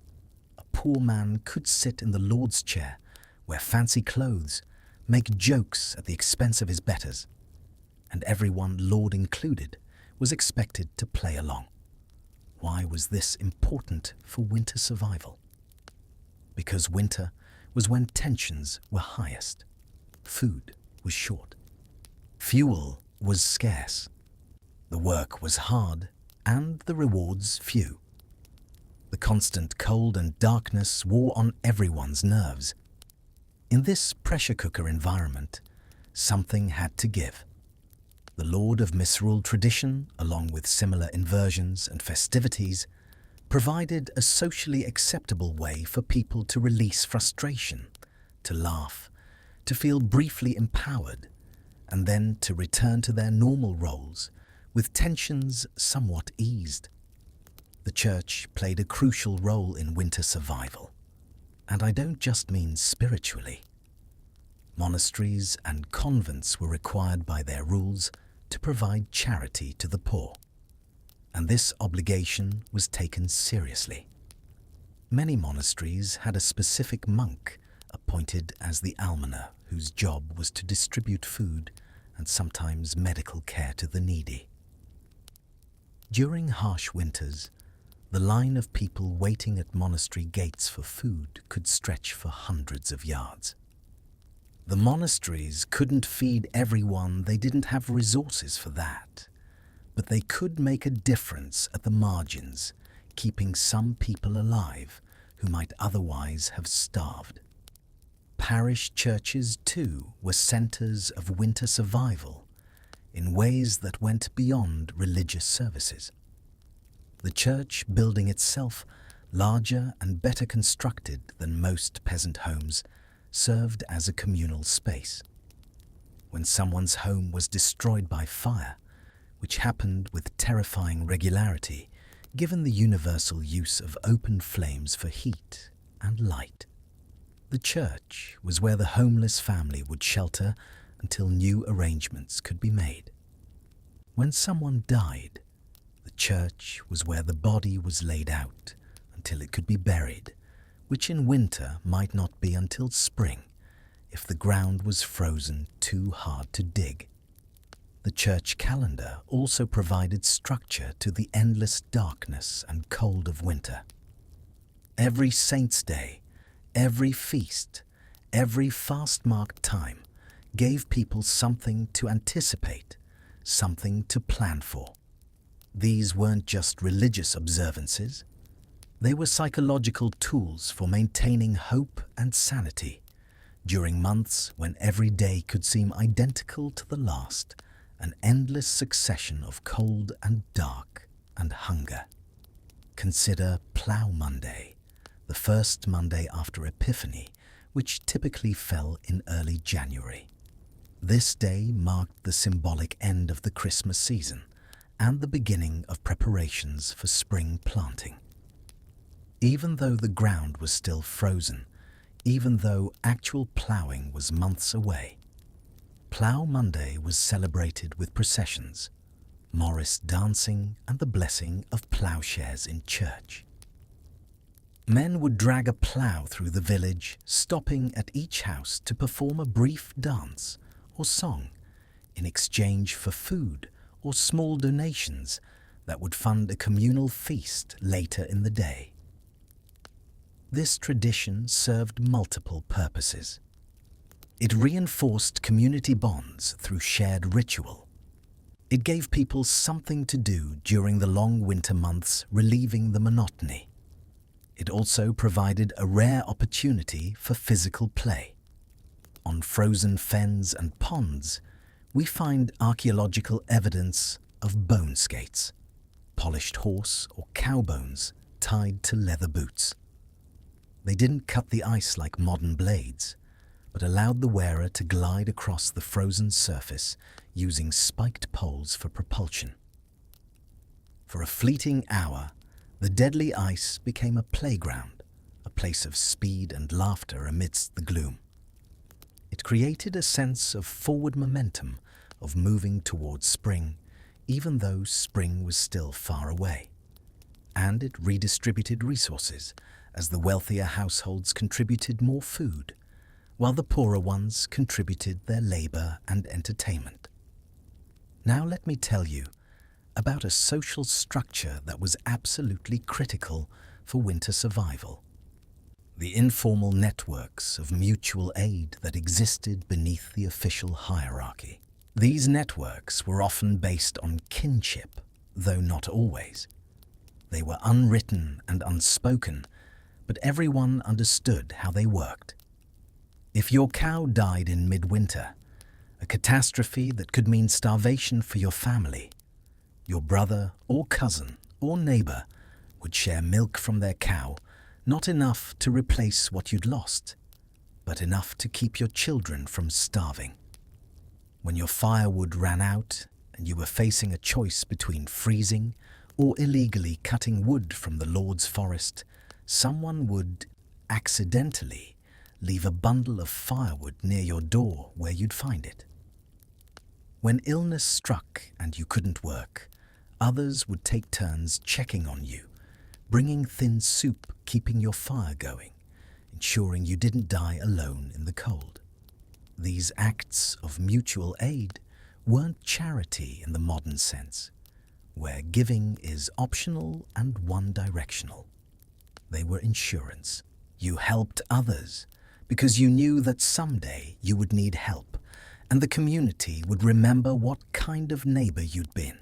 A poor man could sit in the Lord's chair, wear fancy clothes, make jokes at the expense of his betters, and everyone, Lord included, was expected to play along. Why was this important for winter survival? Because winter was when tensions were highest. Food was short. Fuel was scarce. The work was hard and the rewards few. The constant cold and darkness wore on everyone's nerves. In this pressure cooker environment, something had to give. The Lord of Misrule tradition, along with similar inversions and festivities, provided a socially acceptable way for people to release frustration, to laugh, to feel briefly empowered, and then to return to their normal roles, with tensions somewhat eased. The church played a crucial role in winter survival, and I don't just mean spiritually. Monasteries and convents were required by their rules to provide charity to the poor, and this obligation was taken seriously. Many monasteries had a specific monk appointed as the almoner, whose job was to distribute food and sometimes medical care to the needy. During harsh winters, the line of people waiting at monastery gates for food could stretch for hundreds of yards. The monasteries couldn't feed everyone, they didn't have resources for that, but they could make a difference at the margins, keeping some people alive who might otherwise have starved. Parish churches, too, were centers of winter survival in ways that went beyond religious services. The church building itself, larger and better constructed than most peasant homes, served as a communal space. When someone's home was destroyed by fire, which happened with terrifying regularity, given the universal use of open flames for heat and light, the church was where the homeless family would shelter until new arrangements could be made. When someone died, the church was where the body was laid out until it could be buried, which in winter might not be until spring if the ground was frozen too hard to dig. The church calendar also provided structure to the endless darkness and cold of winter. Every saint's day, every feast, Every fast-marked time gave people something to anticipate, something to plan for. These weren't just religious observances. They were psychological tools for maintaining hope and sanity during months when every day could seem identical to the last, an endless succession of cold and dark and hunger. Consider Plough Monday, the first Monday after Epiphany, which typically fell in early January. This day marked the symbolic end of the Christmas season and the beginning of preparations for spring planting. Even though the ground was still frozen, even though actual ploughing was months away, Plough Monday was celebrated with processions, Morris dancing and the blessing of ploughshares in church. Men would drag a plough through the village, stopping at each house to perform a brief dance or song in exchange for food or small donations that would fund a communal feast later in the day. This tradition served multiple purposes. It reinforced community bonds through shared ritual. It gave people something to do during the long winter months, relieving the monotony. It also provided a rare opportunity for physical play. On frozen fens and ponds, we find archaeological evidence of bone skates, polished horse or cow bones tied to leather boots. They didn't cut the ice like modern blades, but allowed the wearer to glide across the frozen surface using spiked poles for propulsion. For a fleeting hour, the deadly ice became a playground, a place of speed and laughter amidst the gloom. It created a sense of forward momentum, of moving towards spring, even though spring was still far away. And it redistributed resources, as the wealthier households contributed more food, while the poorer ones contributed their labor and entertainment. Now let me tell you about a social structure that was absolutely critical for winter survival. The informal networks of mutual aid that existed beneath the official hierarchy. These networks were often based on kinship, though not always. They were unwritten and unspoken, but everyone understood how they worked. If your cow died in midwinter, a catastrophe that could mean starvation for your family, your brother or cousin or neighbor would share milk from their cow, not enough to replace what you'd lost, but enough to keep your children from starving. When your firewood ran out and you were facing a choice between freezing or illegally cutting wood from the Lord's forest, someone would accidentally leave a bundle of firewood near your door where you'd find it. When illness struck and you couldn't work, others would take turns checking on you, bringing thin soup, keeping your fire going, ensuring you didn't die alone in the cold. These acts of mutual aid weren't charity in the modern sense, where giving is optional and one-directional. They were insurance. You helped others because you knew that someday you would need help, and the community would remember what kind of neighbor you'd been.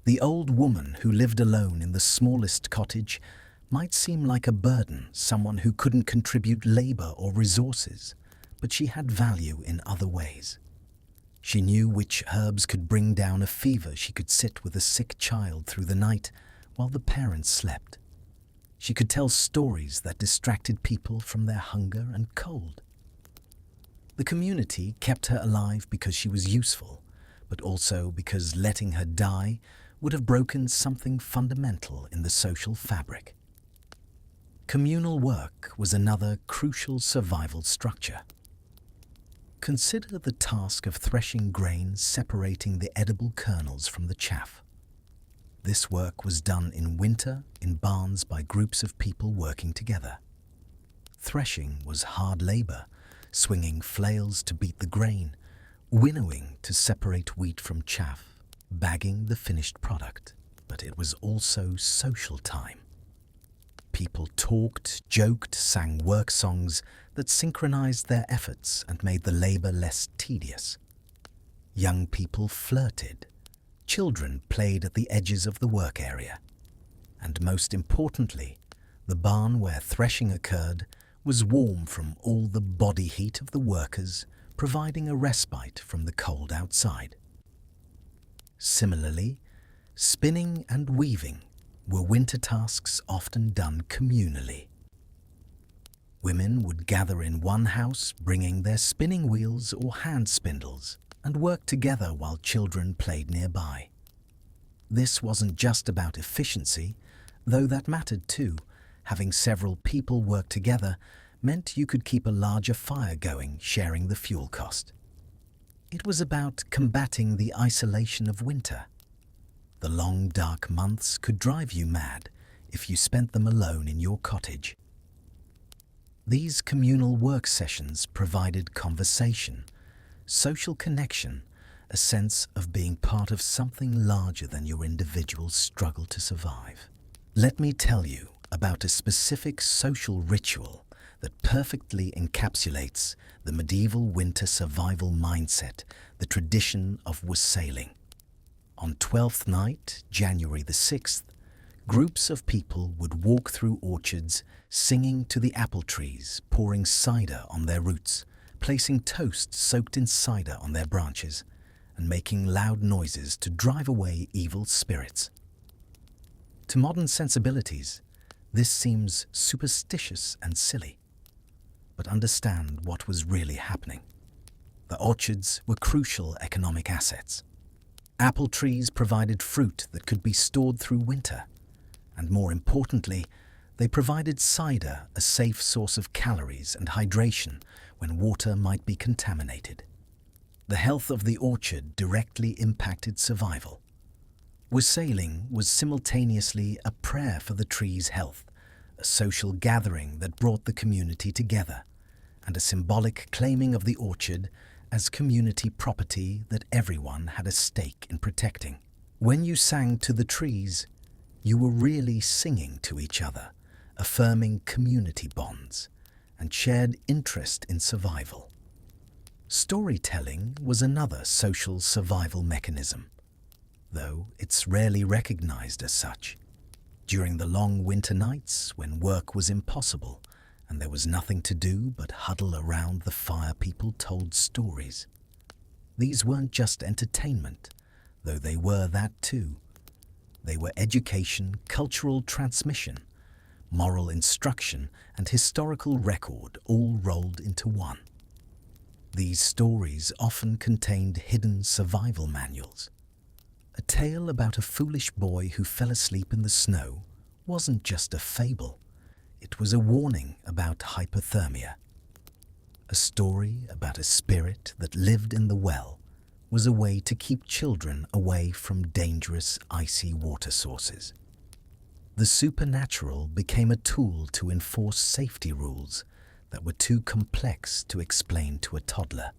The old woman who lived alone in the smallest cottage might seem like a burden, someone who couldn't contribute labor or resources, but she had value in other ways. She knew which herbs could bring down a fever. She could sit with a sick child through the night while the parents slept. She could tell stories that distracted people from their hunger and cold. The community kept her alive because she was useful, but also because letting her die would have broken something fundamental in the social fabric. Communal work was another crucial survival structure. Consider the task of threshing grain, separating the edible kernels from the chaff. This work was done in winter in barns by groups of people working together. Threshing was hard labor, swinging flails to beat the grain, winnowing to separate wheat from chaff, bagging the finished product. But it was also social time. People talked, joked, sang work songs that synchronized their efforts and made the labor less tedious. Young people flirted. Children played at the edges of the work area. And most importantly, the barn where threshing occurred was warm from all the body heat of the workers, providing a respite from the cold outside. Similarly, spinning and weaving were winter tasks often done communally. Women would gather in one house, bringing their spinning wheels or hand spindles, and work together while children played nearby. This wasn't just about efficiency, though that mattered too. Having several people work together meant you could keep a larger fire going, sharing the fuel cost. It was about combating the isolation of winter. The long, dark months could drive you mad if you spent them alone in your cottage. These communal work sessions provided conversation, social connection, a sense of being part of something larger than your individual struggle to survive. Let me tell you about a specific social ritual that perfectly encapsulates the medieval winter survival mindset, the tradition of wassailing. On Twelfth Night, January the 6th, groups of people would walk through orchards, singing to the apple trees, pouring cider on their roots, placing toast soaked in cider on their branches, and making loud noises to drive away evil spirits. To modern sensibilities, this seems superstitious and silly. But understand what was really happening. The orchards were crucial economic assets. Apple trees provided fruit that could be stored through winter, and more importantly, they provided cider, a safe source of calories and hydration when water might be contaminated. The health of the orchard directly impacted survival. Wassailing was simultaneously a prayer for the tree's health, a social gathering that brought the community together, and a symbolic claiming of the orchard as community property that everyone had a stake in protecting. When you sang to the trees, you were really singing to each other, affirming community bonds and shared interest in survival. Storytelling was another social survival mechanism, though it's rarely recognized as such. During the long winter nights when work was impossible and there was nothing to do but huddle around the fire, people told stories. These weren't just entertainment, though they were that too. They were education, cultural transmission, moral instruction, and historical record all rolled into one. These stories often contained hidden survival manuals. A tale about a foolish boy who fell asleep in the snow wasn't just a fable. It was a warning about hypothermia. A story about a spirit that lived in the well was a way to keep children away from dangerous icy water sources. The supernatural became a tool to enforce safety rules that were too complex to explain to a toddler.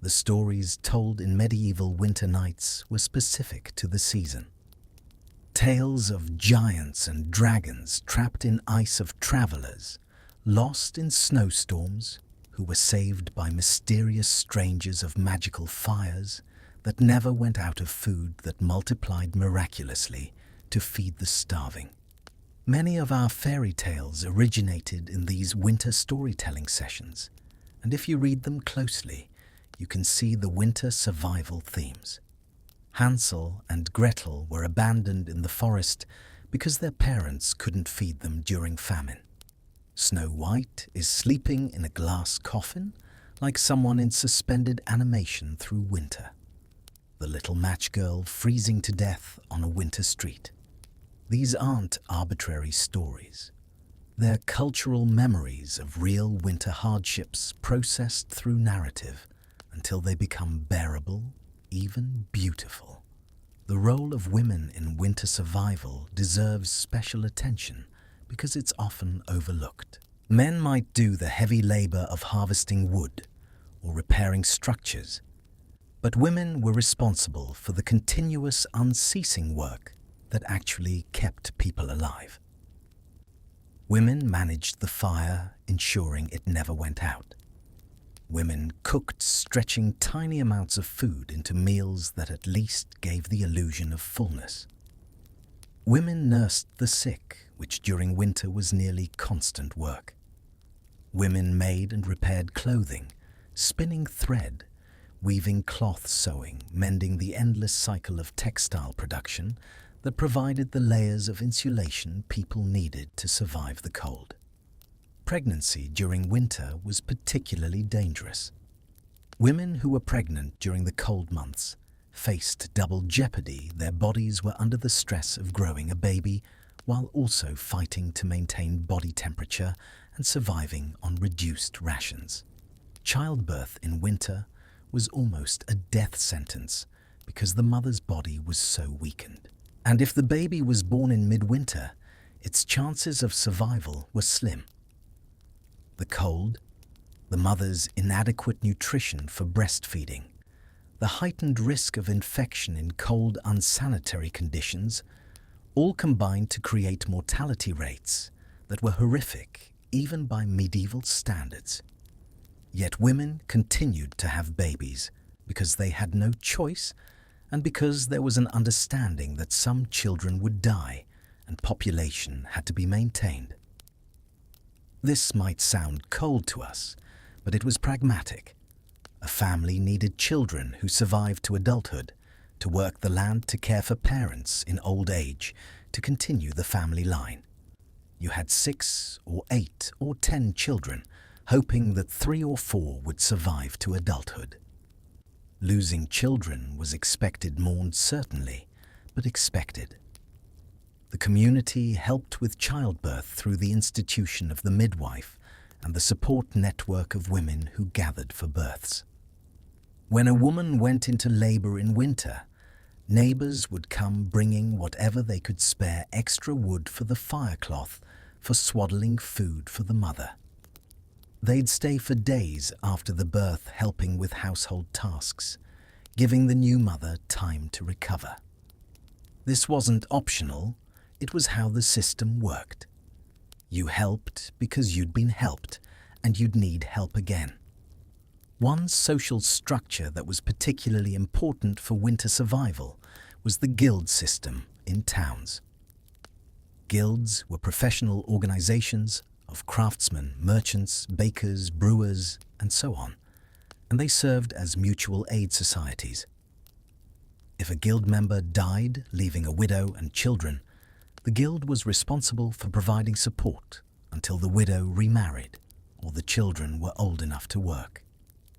The stories told in medieval winter nights were specific to the season. Tales of giants and dragons trapped in ice, of travelers lost in snowstorms who were saved by mysterious strangers, of magical fires that never went out, of food that multiplied miraculously to feed the starving. Many of our fairy tales originated in these winter storytelling sessions, and if you read them closely, you can see the winter survival themes. Hansel and Gretel were abandoned in the forest because their parents couldn't feed them during famine. Snow White is sleeping in a glass coffin like someone in suspended animation through winter. The Little Match Girl freezing to death on a winter street. These aren't arbitrary stories. They're cultural memories of real winter hardships processed through narrative until they become bearable, even beautiful. The role of women in winter survival deserves special attention because it's often overlooked. Men might do the heavy labor of harvesting wood or repairing structures, but women were responsible for the continuous, unceasing work that actually kept people alive. Women managed the fire, ensuring it never went out. Women cooked, stretching tiny amounts of food into meals that at least gave the illusion of fullness. Women nursed the sick, which during winter was nearly constant work. Women made and repaired clothing, spinning thread, weaving cloth, sewing, mending the endless cycle of textile production that provided the layers of insulation people needed to survive the cold. Pregnancy during winter was particularly dangerous. Women who were pregnant during the cold months faced double jeopardy. Their bodies were under the stress of growing a baby while also fighting to maintain body temperature and surviving on reduced rations. Childbirth in winter was almost a death sentence because the mother's body was so weakened. And if the baby was born in midwinter, its chances of survival were slim. The cold, the mother's inadequate nutrition for breastfeeding, the heightened risk of infection in cold, unsanitary conditions all combined to create mortality rates that were horrific even by medieval standards. Yet women continued to have babies because they had no choice and because there was an understanding that some children would die and population had to be maintained. This might sound cold to us, but it was pragmatic. A family needed children who survived to adulthood, to work the land, to care for parents in old age, to continue the family line. You had 6 or 8 or 10 children, hoping that 3 or 4 would survive to adulthood. Losing children was expected, mourned certainly, but expected. The community helped with childbirth through the institution of the midwife and the support network of women who gathered for births. When a woman went into labor in winter, neighbors would come bringing whatever they could spare: extra wood for the firecloth, for swaddling food for the mother. They'd stay for days after the birth, helping with household tasks, giving the new mother time to recover. This wasn't optional, it was how the system worked. You helped because you'd been helped, and you'd need help again. One social structure that was particularly important for winter survival was the guild system in towns. Guilds were professional organizations of craftsmen, merchants, bakers, brewers, and so on, and they served as mutual aid societies. If a guild member died, leaving a widow and children, the guild was responsible for providing support until the widow remarried or the children were old enough to work.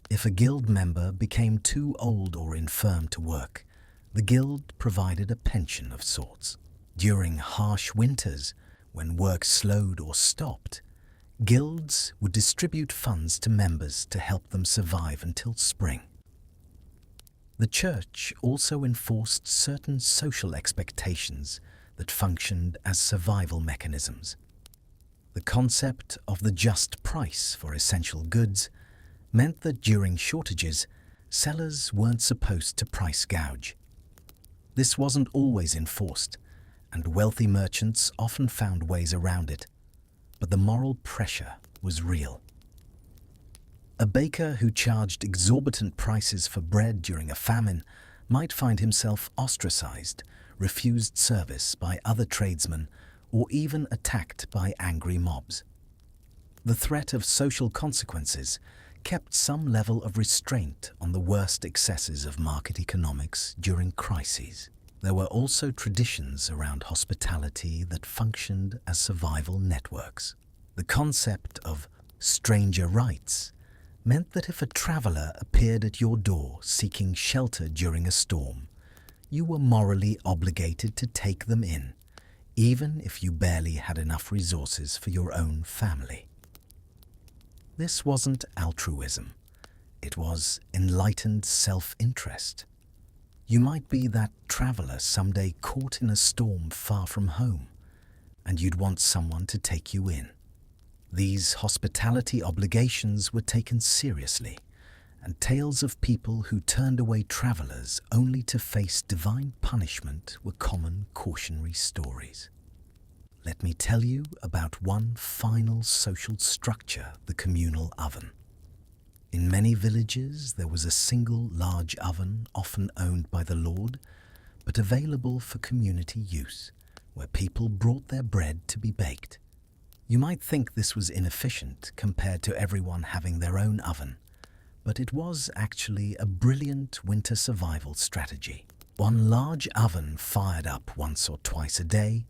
If a guild member became too old or infirm to work, the guild provided a pension of sorts. During harsh winters, when work slowed or stopped, guilds would distribute funds to members to help them survive until spring. The church also enforced certain social expectations that functioned as survival mechanisms. The concept of the just price for essential goods meant that during shortages, sellers weren't supposed to price gouge. This wasn't always enforced, and wealthy merchants often found ways around it, but the moral pressure was real. A baker who charged exorbitant prices for bread during a famine might find himself ostracized, refused service by other tradesmen, or even attacked by angry mobs. The threat of social consequences kept some level of restraint on the worst excesses of market economics during crises. There were also traditions around hospitality that functioned as survival networks. The concept of stranger rights meant that if a traveler appeared at your door seeking shelter during a storm, you were morally obligated to take them in, even if you barely had enough resources for your own family. This wasn't altruism. It was enlightened self-interest. You might be that traveler someday caught in a storm far from home, and you'd want someone to take you in. These hospitality obligations were taken seriously, and tales of people who turned away travelers only to face divine punishment were common cautionary stories. let me tell you about one final social structure, the communal oven. In many villages, there was a single large oven, often owned by the lord, but available for community use, where people brought their bread to be baked. You might think this was inefficient compared to everyone having their own oven, but it was actually a brilliant winter survival strategy. One large oven fired up once or twice a day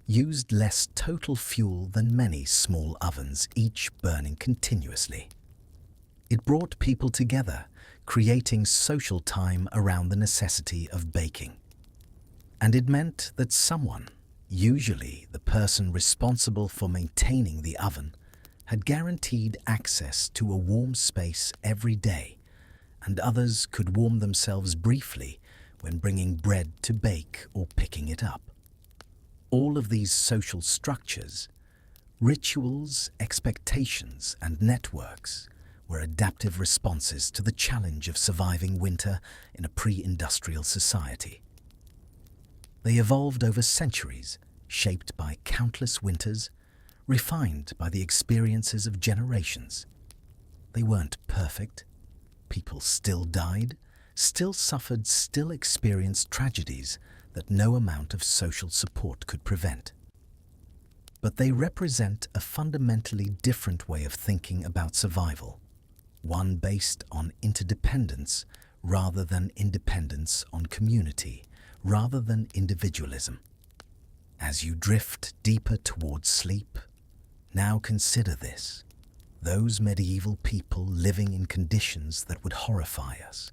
used less total fuel than many small ovens, each burning continuously. It brought people together, creating social time around the necessity of baking. And it meant that someone, usually the person responsible for maintaining the oven, had guaranteed access to a warm space every day, and others could warm themselves briefly when bringing bread to bake or picking it up. All of these social structures, rituals, expectations, and networks were adaptive responses to the challenge of surviving winter in a pre-industrial society. They evolved over centuries, shaped by countless winters, refined by the experiences of generations. They weren't perfect. People still died, still suffered, still experienced tragedies that no amount of social support could prevent. But they represent a fundamentally different way of thinking about survival, one based on interdependence rather than independence, on community rather than individualism. As you drift deeper towards sleep, now consider this. Those medieval people living in conditions that would horrify us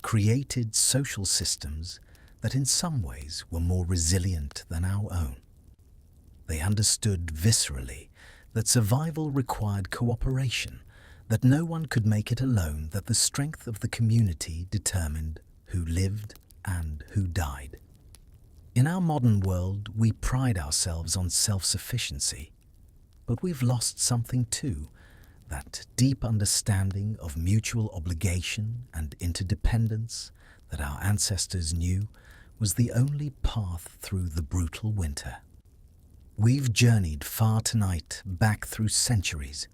created social systems that in some ways were more resilient than our own. They understood viscerally that survival required cooperation, that no one could make it alone, that the strength of the community determined who lived and who died. In our modern world, we pride ourselves on self-sufficiency, but we've lost something too, that deep understanding of mutual obligation and interdependence that our ancestors knew was the only path through the brutal winter. We've journeyed far tonight, back through centuries,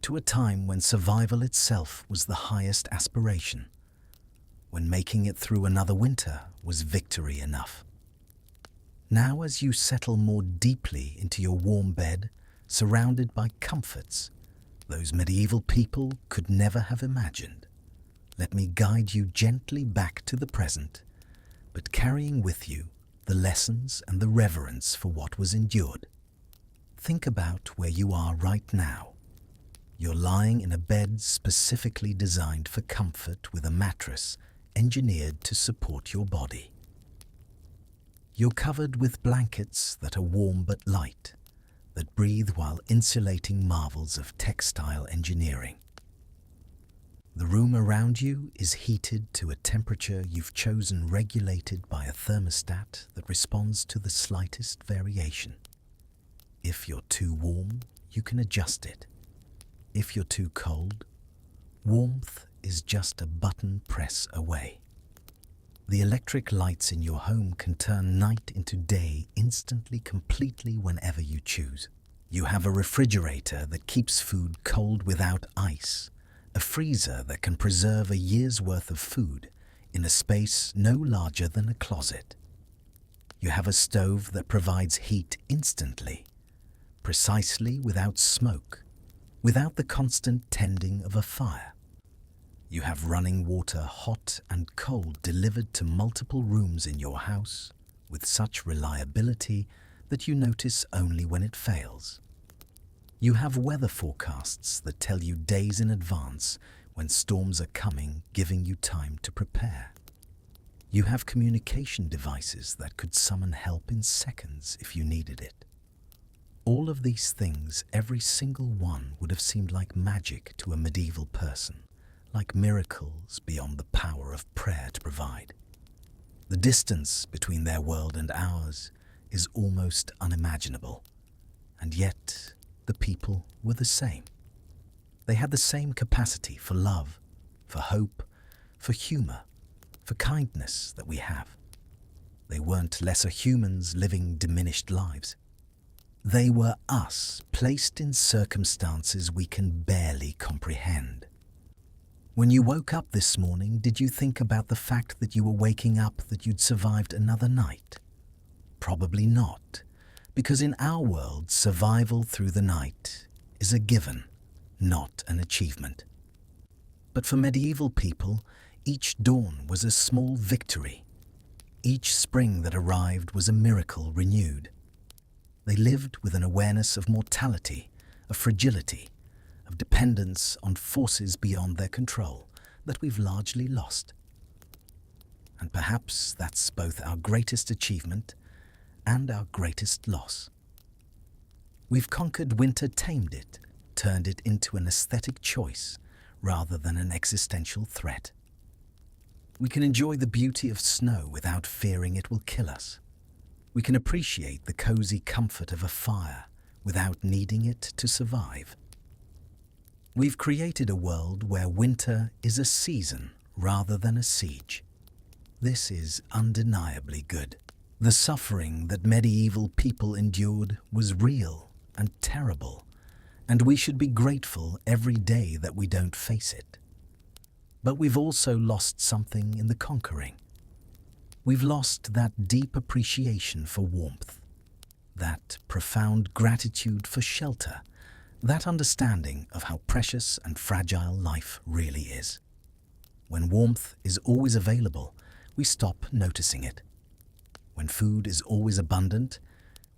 to a time when survival itself was the highest aspiration, when making it through another winter was victory enough. Now, as you settle more deeply into your warm bed, surrounded by comforts those medieval people could never have imagined, let me guide you gently back to the present, but carrying with you the lessons and the reverence for what was endured. Think about where you are right now. You're lying in a bed specifically designed for comfort, with a mattress engineered to support your body. You're covered with blankets that are warm but light, that breathe while insulating, marvels of textile engineering. The room around you is heated to a temperature you've chosen, regulated by a thermostat that responds to the slightest variation. If you're too warm, you can adjust it. If you're too cold, warmth is just a button press away. The electric lights in your home can turn night into day instantly, completely, whenever you choose. You have a refrigerator that keeps food cold without ice, a freezer that can preserve a year's worth of food in a space no larger than a closet. You have a stove that provides heat instantly, precisely, without smoke, without the constant tending of a fire. You have running water, hot and cold, delivered to multiple rooms in your house with such reliability that you notice only when it fails. You have weather forecasts that tell you days in advance when storms are coming, giving you time to prepare. You have communication devices that could summon help in seconds if you needed it. All of these things, every single one, would have seemed like magic to a medieval person, like miracles beyond the power of prayer to provide. The distance between their world and ours is almost unimaginable, and yet the people were the same. They had the same capacity for love, for hope, for humor, for kindness that we have. They weren't lesser humans living diminished lives. They were us, placed in circumstances we can barely comprehend. When you woke up this morning, did you think about the fact that you were waking up, that you'd survived another night? Probably not, because in our world, survival through the night is a given, not an achievement. But for medieval people, each dawn was a small victory. Each spring that arrived was a miracle renewed. They lived with an awareness of mortality, of fragility, of dependence on forces beyond their control that we've largely lost. And perhaps that's both our greatest achievement and our greatest loss. We've conquered winter, tamed it, turned it into an aesthetic choice rather than an existential threat. We can enjoy the beauty of snow without fearing it will kill us. We can appreciate the cozy comfort of a fire without needing it to survive. We've created a world where winter is a season rather than a siege. This is undeniably good. The suffering that medieval people endured was real and terrible, and we should be grateful every day that we don't face it. But we've also lost something in the conquering. We've lost that deep appreciation for warmth, that profound gratitude for shelter, that understanding of how precious and fragile life really is. When warmth is always available, we stop noticing it. When food is always abundant,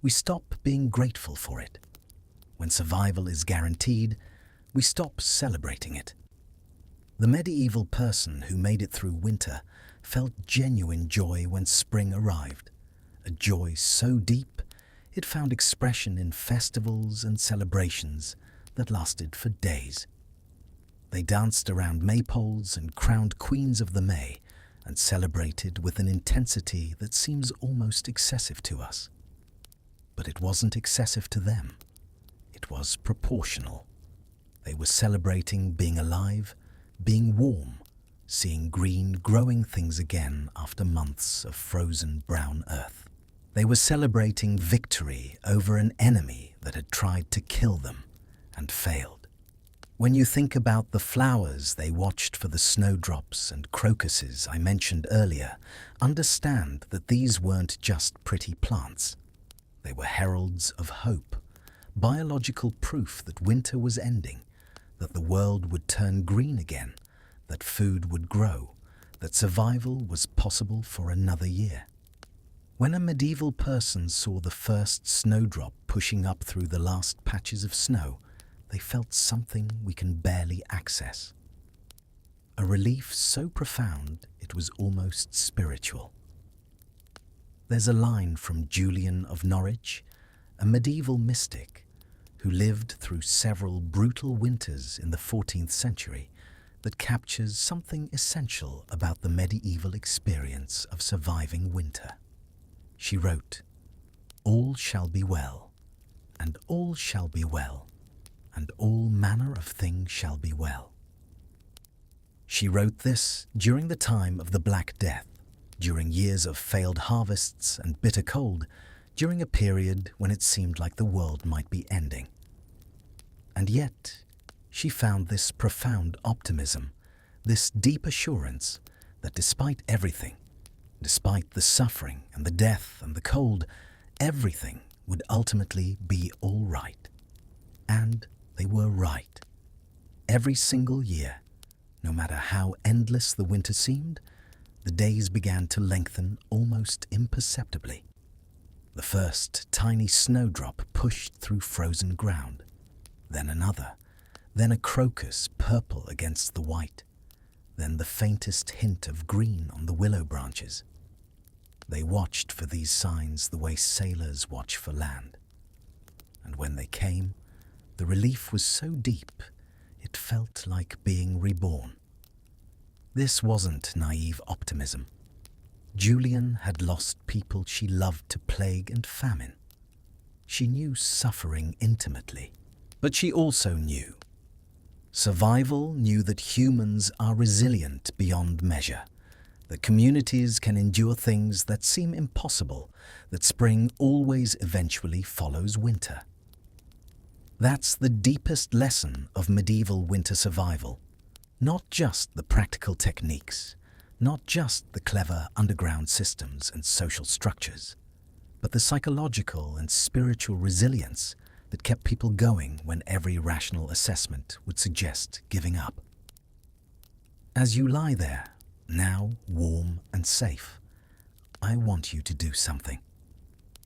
we stop being grateful for it. When survival is guaranteed, we stop celebrating it. The medieval person who made it through winter felt genuine joy when spring arrived, a joy so deep it found expression in festivals and celebrations that lasted for days. They danced around maypoles and crowned queens of the May and celebrated with an intensity that seems almost excessive to us. But it wasn't excessive to them. It was proportional. They were celebrating being alive, being warm, seeing green growing things again after months of frozen brown earth. They were celebrating victory over an enemy that had tried to kill them and failed. When you think about the flowers they watched for the snowdrops and crocuses I mentioned earlier, understand that these weren't just pretty plants. They were heralds of hope, biological proof that winter was ending, that the world would turn green again, that food would grow, that survival was possible for another year. When a medieval person saw the first snowdrop pushing up through the last patches of snow, they felt something we can barely access. A relief so profound it was almost spiritual. There's a line from Julian of Norwich, a medieval mystic who lived through several brutal winters in the 14th century, that captures something essential about the medieval experience of surviving winter. She wrote, "All shall be well, and all shall be well, and all manner of things shall be well." She wrote this during the time of the Black Death, during years of failed harvests and bitter cold, during a period when it seemed like the world might be ending. And yet, she found this profound optimism, this deep assurance that despite everything, despite the suffering and the death and the cold, everything would ultimately be all right. And they were right. Every single year, no matter how endless the winter seemed, the days began to lengthen almost imperceptibly. The first tiny snowdrop pushed through frozen ground, then another, then a crocus purple against the white, then the faintest hint of green on the willow branches. They watched for these signs the way sailors watch for land. And when they came, the relief was so deep, it felt like being reborn. This wasn't naive optimism. Julian had lost people she loved to plague and famine. She knew suffering intimately, but she also knew. Survival knew that humans are resilient beyond measure, that communities can endure things that seem impossible, that spring always eventually follows winter. That's the deepest lesson of medieval winter survival. Not just the practical techniques, not just the clever underground systems and social structures, but the psychological and spiritual resilience that kept people going when every rational assessment would suggest giving up. As you lie there, now warm and safe, I want you to do something.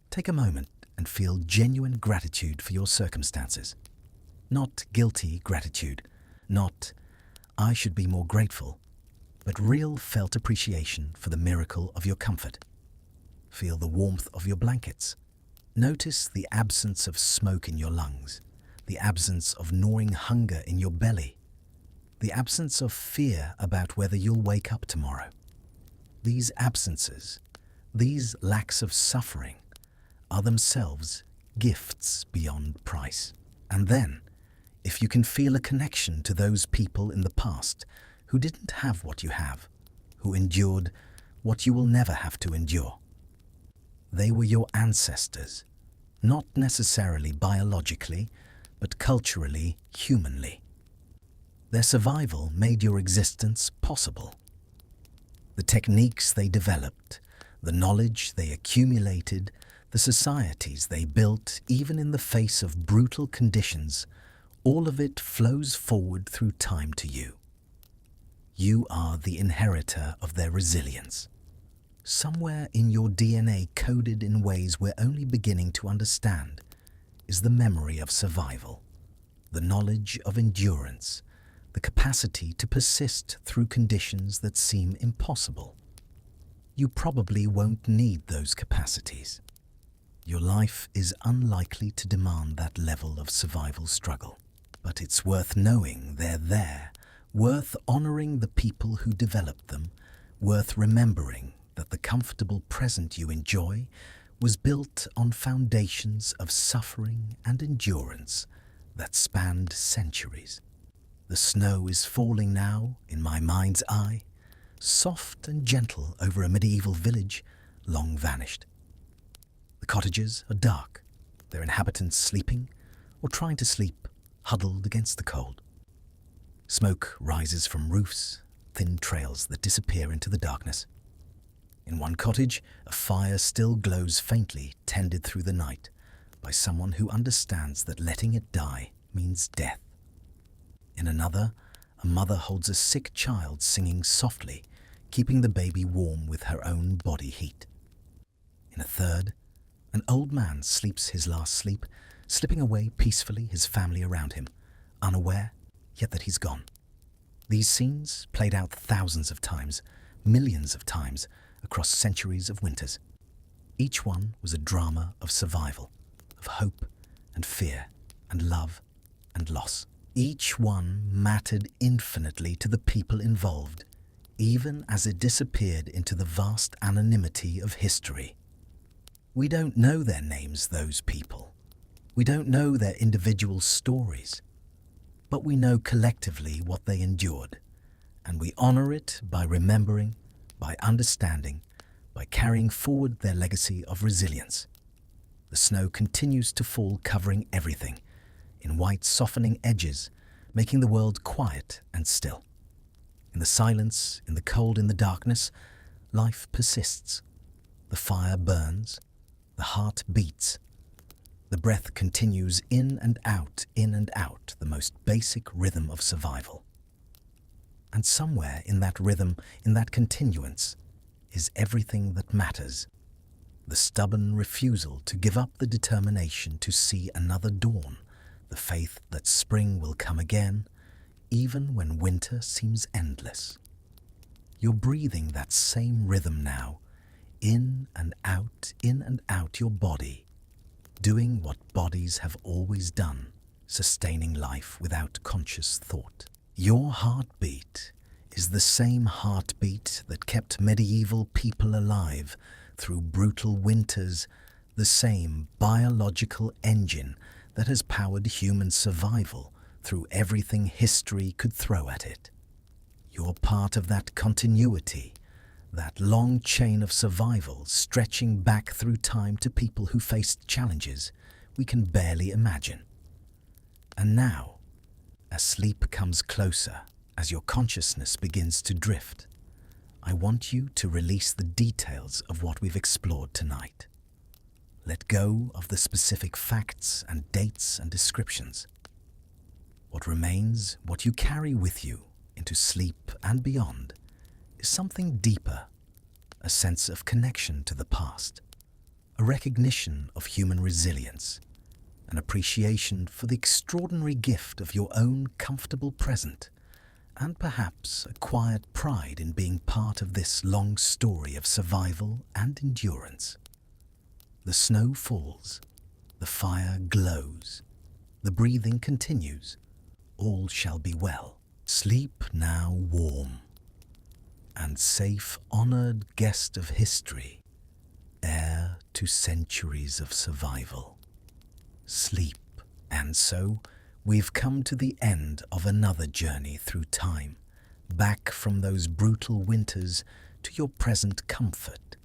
Take a moment and feel genuine gratitude for your circumstances. Not guilty gratitude, not "I should be more grateful," but real felt appreciation for the miracle of your comfort. Feel the warmth of your blankets. Notice the absence of smoke in your lungs, the absence of gnawing hunger in your belly, the absence of fear about whether you'll wake up tomorrow. These absences, these lacks of suffering, are themselves gifts beyond price. And then, if you can feel a connection to those people in the past who didn't have what you have, who endured what you will never have to endure. They were your ancestors, not necessarily biologically, but culturally, humanly. Their survival made your existence possible. The techniques they developed, the knowledge they accumulated, the societies they built, even in the face of brutal conditions, all of it flows forward through time to you. You are the inheritor of their resilience. Somewhere in your DNA, coded in ways we're only beginning to understand, is the memory of survival, the knowledge of endurance, the capacity to persist through conditions that seem impossible. You probably won't need those capacities. Your life is unlikely to demand that level of survival struggle, but it's worth knowing they're there, worth honoring the people who developed them, worth remembering that the comfortable present you enjoy was built on foundations of suffering and endurance that spanned centuries. The snow is falling now, in my mind's eye, soft and gentle over a medieval village long vanished. The cottages are dark, their inhabitants sleeping or trying to sleep, huddled against the cold. Smoke rises from roofs, thin trails that disappear into the darkness. In one cottage, a fire still glows faintly, tended through the night by someone who understands that letting it die means death. In another, a mother holds a sick child singing softly, keeping the baby warm with her own body heat. In a third, an old man sleeps his last sleep, slipping away peacefully, his family around him, unaware yet that he's gone. These scenes played out thousands of times, millions of times, across centuries of winters. Each one was a drama of survival, of hope and fear and love and loss. Each one mattered infinitely to the people involved, even as it disappeared into the vast anonymity of history. We don't know their names, those people. We don't know their individual stories. But we know collectively what they endured, and we honor it by remembering, by understanding, by carrying forward their legacy of resilience. The snow continues to fall, covering everything, in white softening edges, making the world quiet and still. In the silence, in the cold, in the darkness, life persists. The fire burns, the heart beats. The breath continues in and out, the most basic rhythm of survival. And somewhere in that rhythm, in that continuance, is everything that matters. The stubborn refusal to give up, the determination to see another dawn, the faith that spring will come again, even when winter seems endless. You're breathing that same rhythm now, in and out your body, doing what bodies have always done, sustaining life without conscious thought. Your heartbeat is the same heartbeat that kept medieval people alive through brutal winters, the same biological engine that has powered human survival through everything history could throw at it. You're part of that continuity, that long chain of survival stretching back through time to people who faced challenges we can barely imagine. And now, as sleep comes closer, as your consciousness begins to drift, I want you to release the details of what we've explored tonight. Let go of the specific facts and dates and descriptions. What remains, what you carry with you into sleep and beyond, is something deeper, a sense of connection to the past, a recognition of human resilience, an appreciation for the extraordinary gift of your own comfortable present, and perhaps a quiet pride in being part of this long story of survival and endurance. The snow falls, the fire glows, the breathing continues. All shall be well. Sleep now warm and safe, honored guest of history, heir to centuries of survival. Sleep. And so, we've come to the end of another journey through time, back from those brutal winters to your present comfort.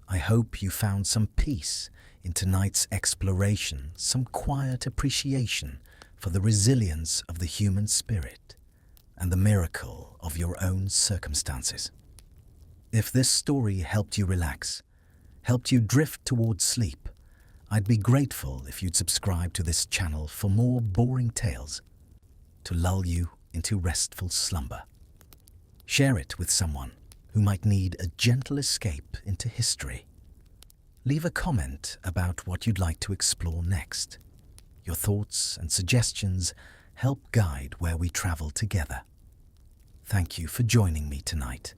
I hope you found some peace in tonight's exploration, some quiet appreciation for the resilience of the human spirit and the miracle of your own circumstances. If this story helped you relax, helped you drift towards sleep, I'd be grateful if you'd subscribe to this channel for more boring tales to lull you into restful slumber. Share it with someone who might need a gentle escape into history. Leave a comment about what you'd like to explore next. Your thoughts and suggestions help guide where we travel together. Thank you for joining me tonight.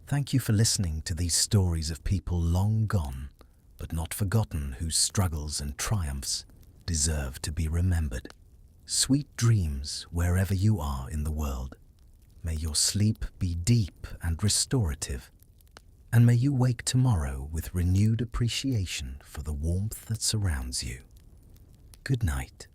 Thank you for listening to these stories of people long gone, but not forgotten, whose struggles and triumphs deserve to be remembered. Sweet dreams wherever you are in the world. May your sleep be deep and restorative, and may you wake tomorrow with renewed appreciation for the warmth that surrounds you. Good night.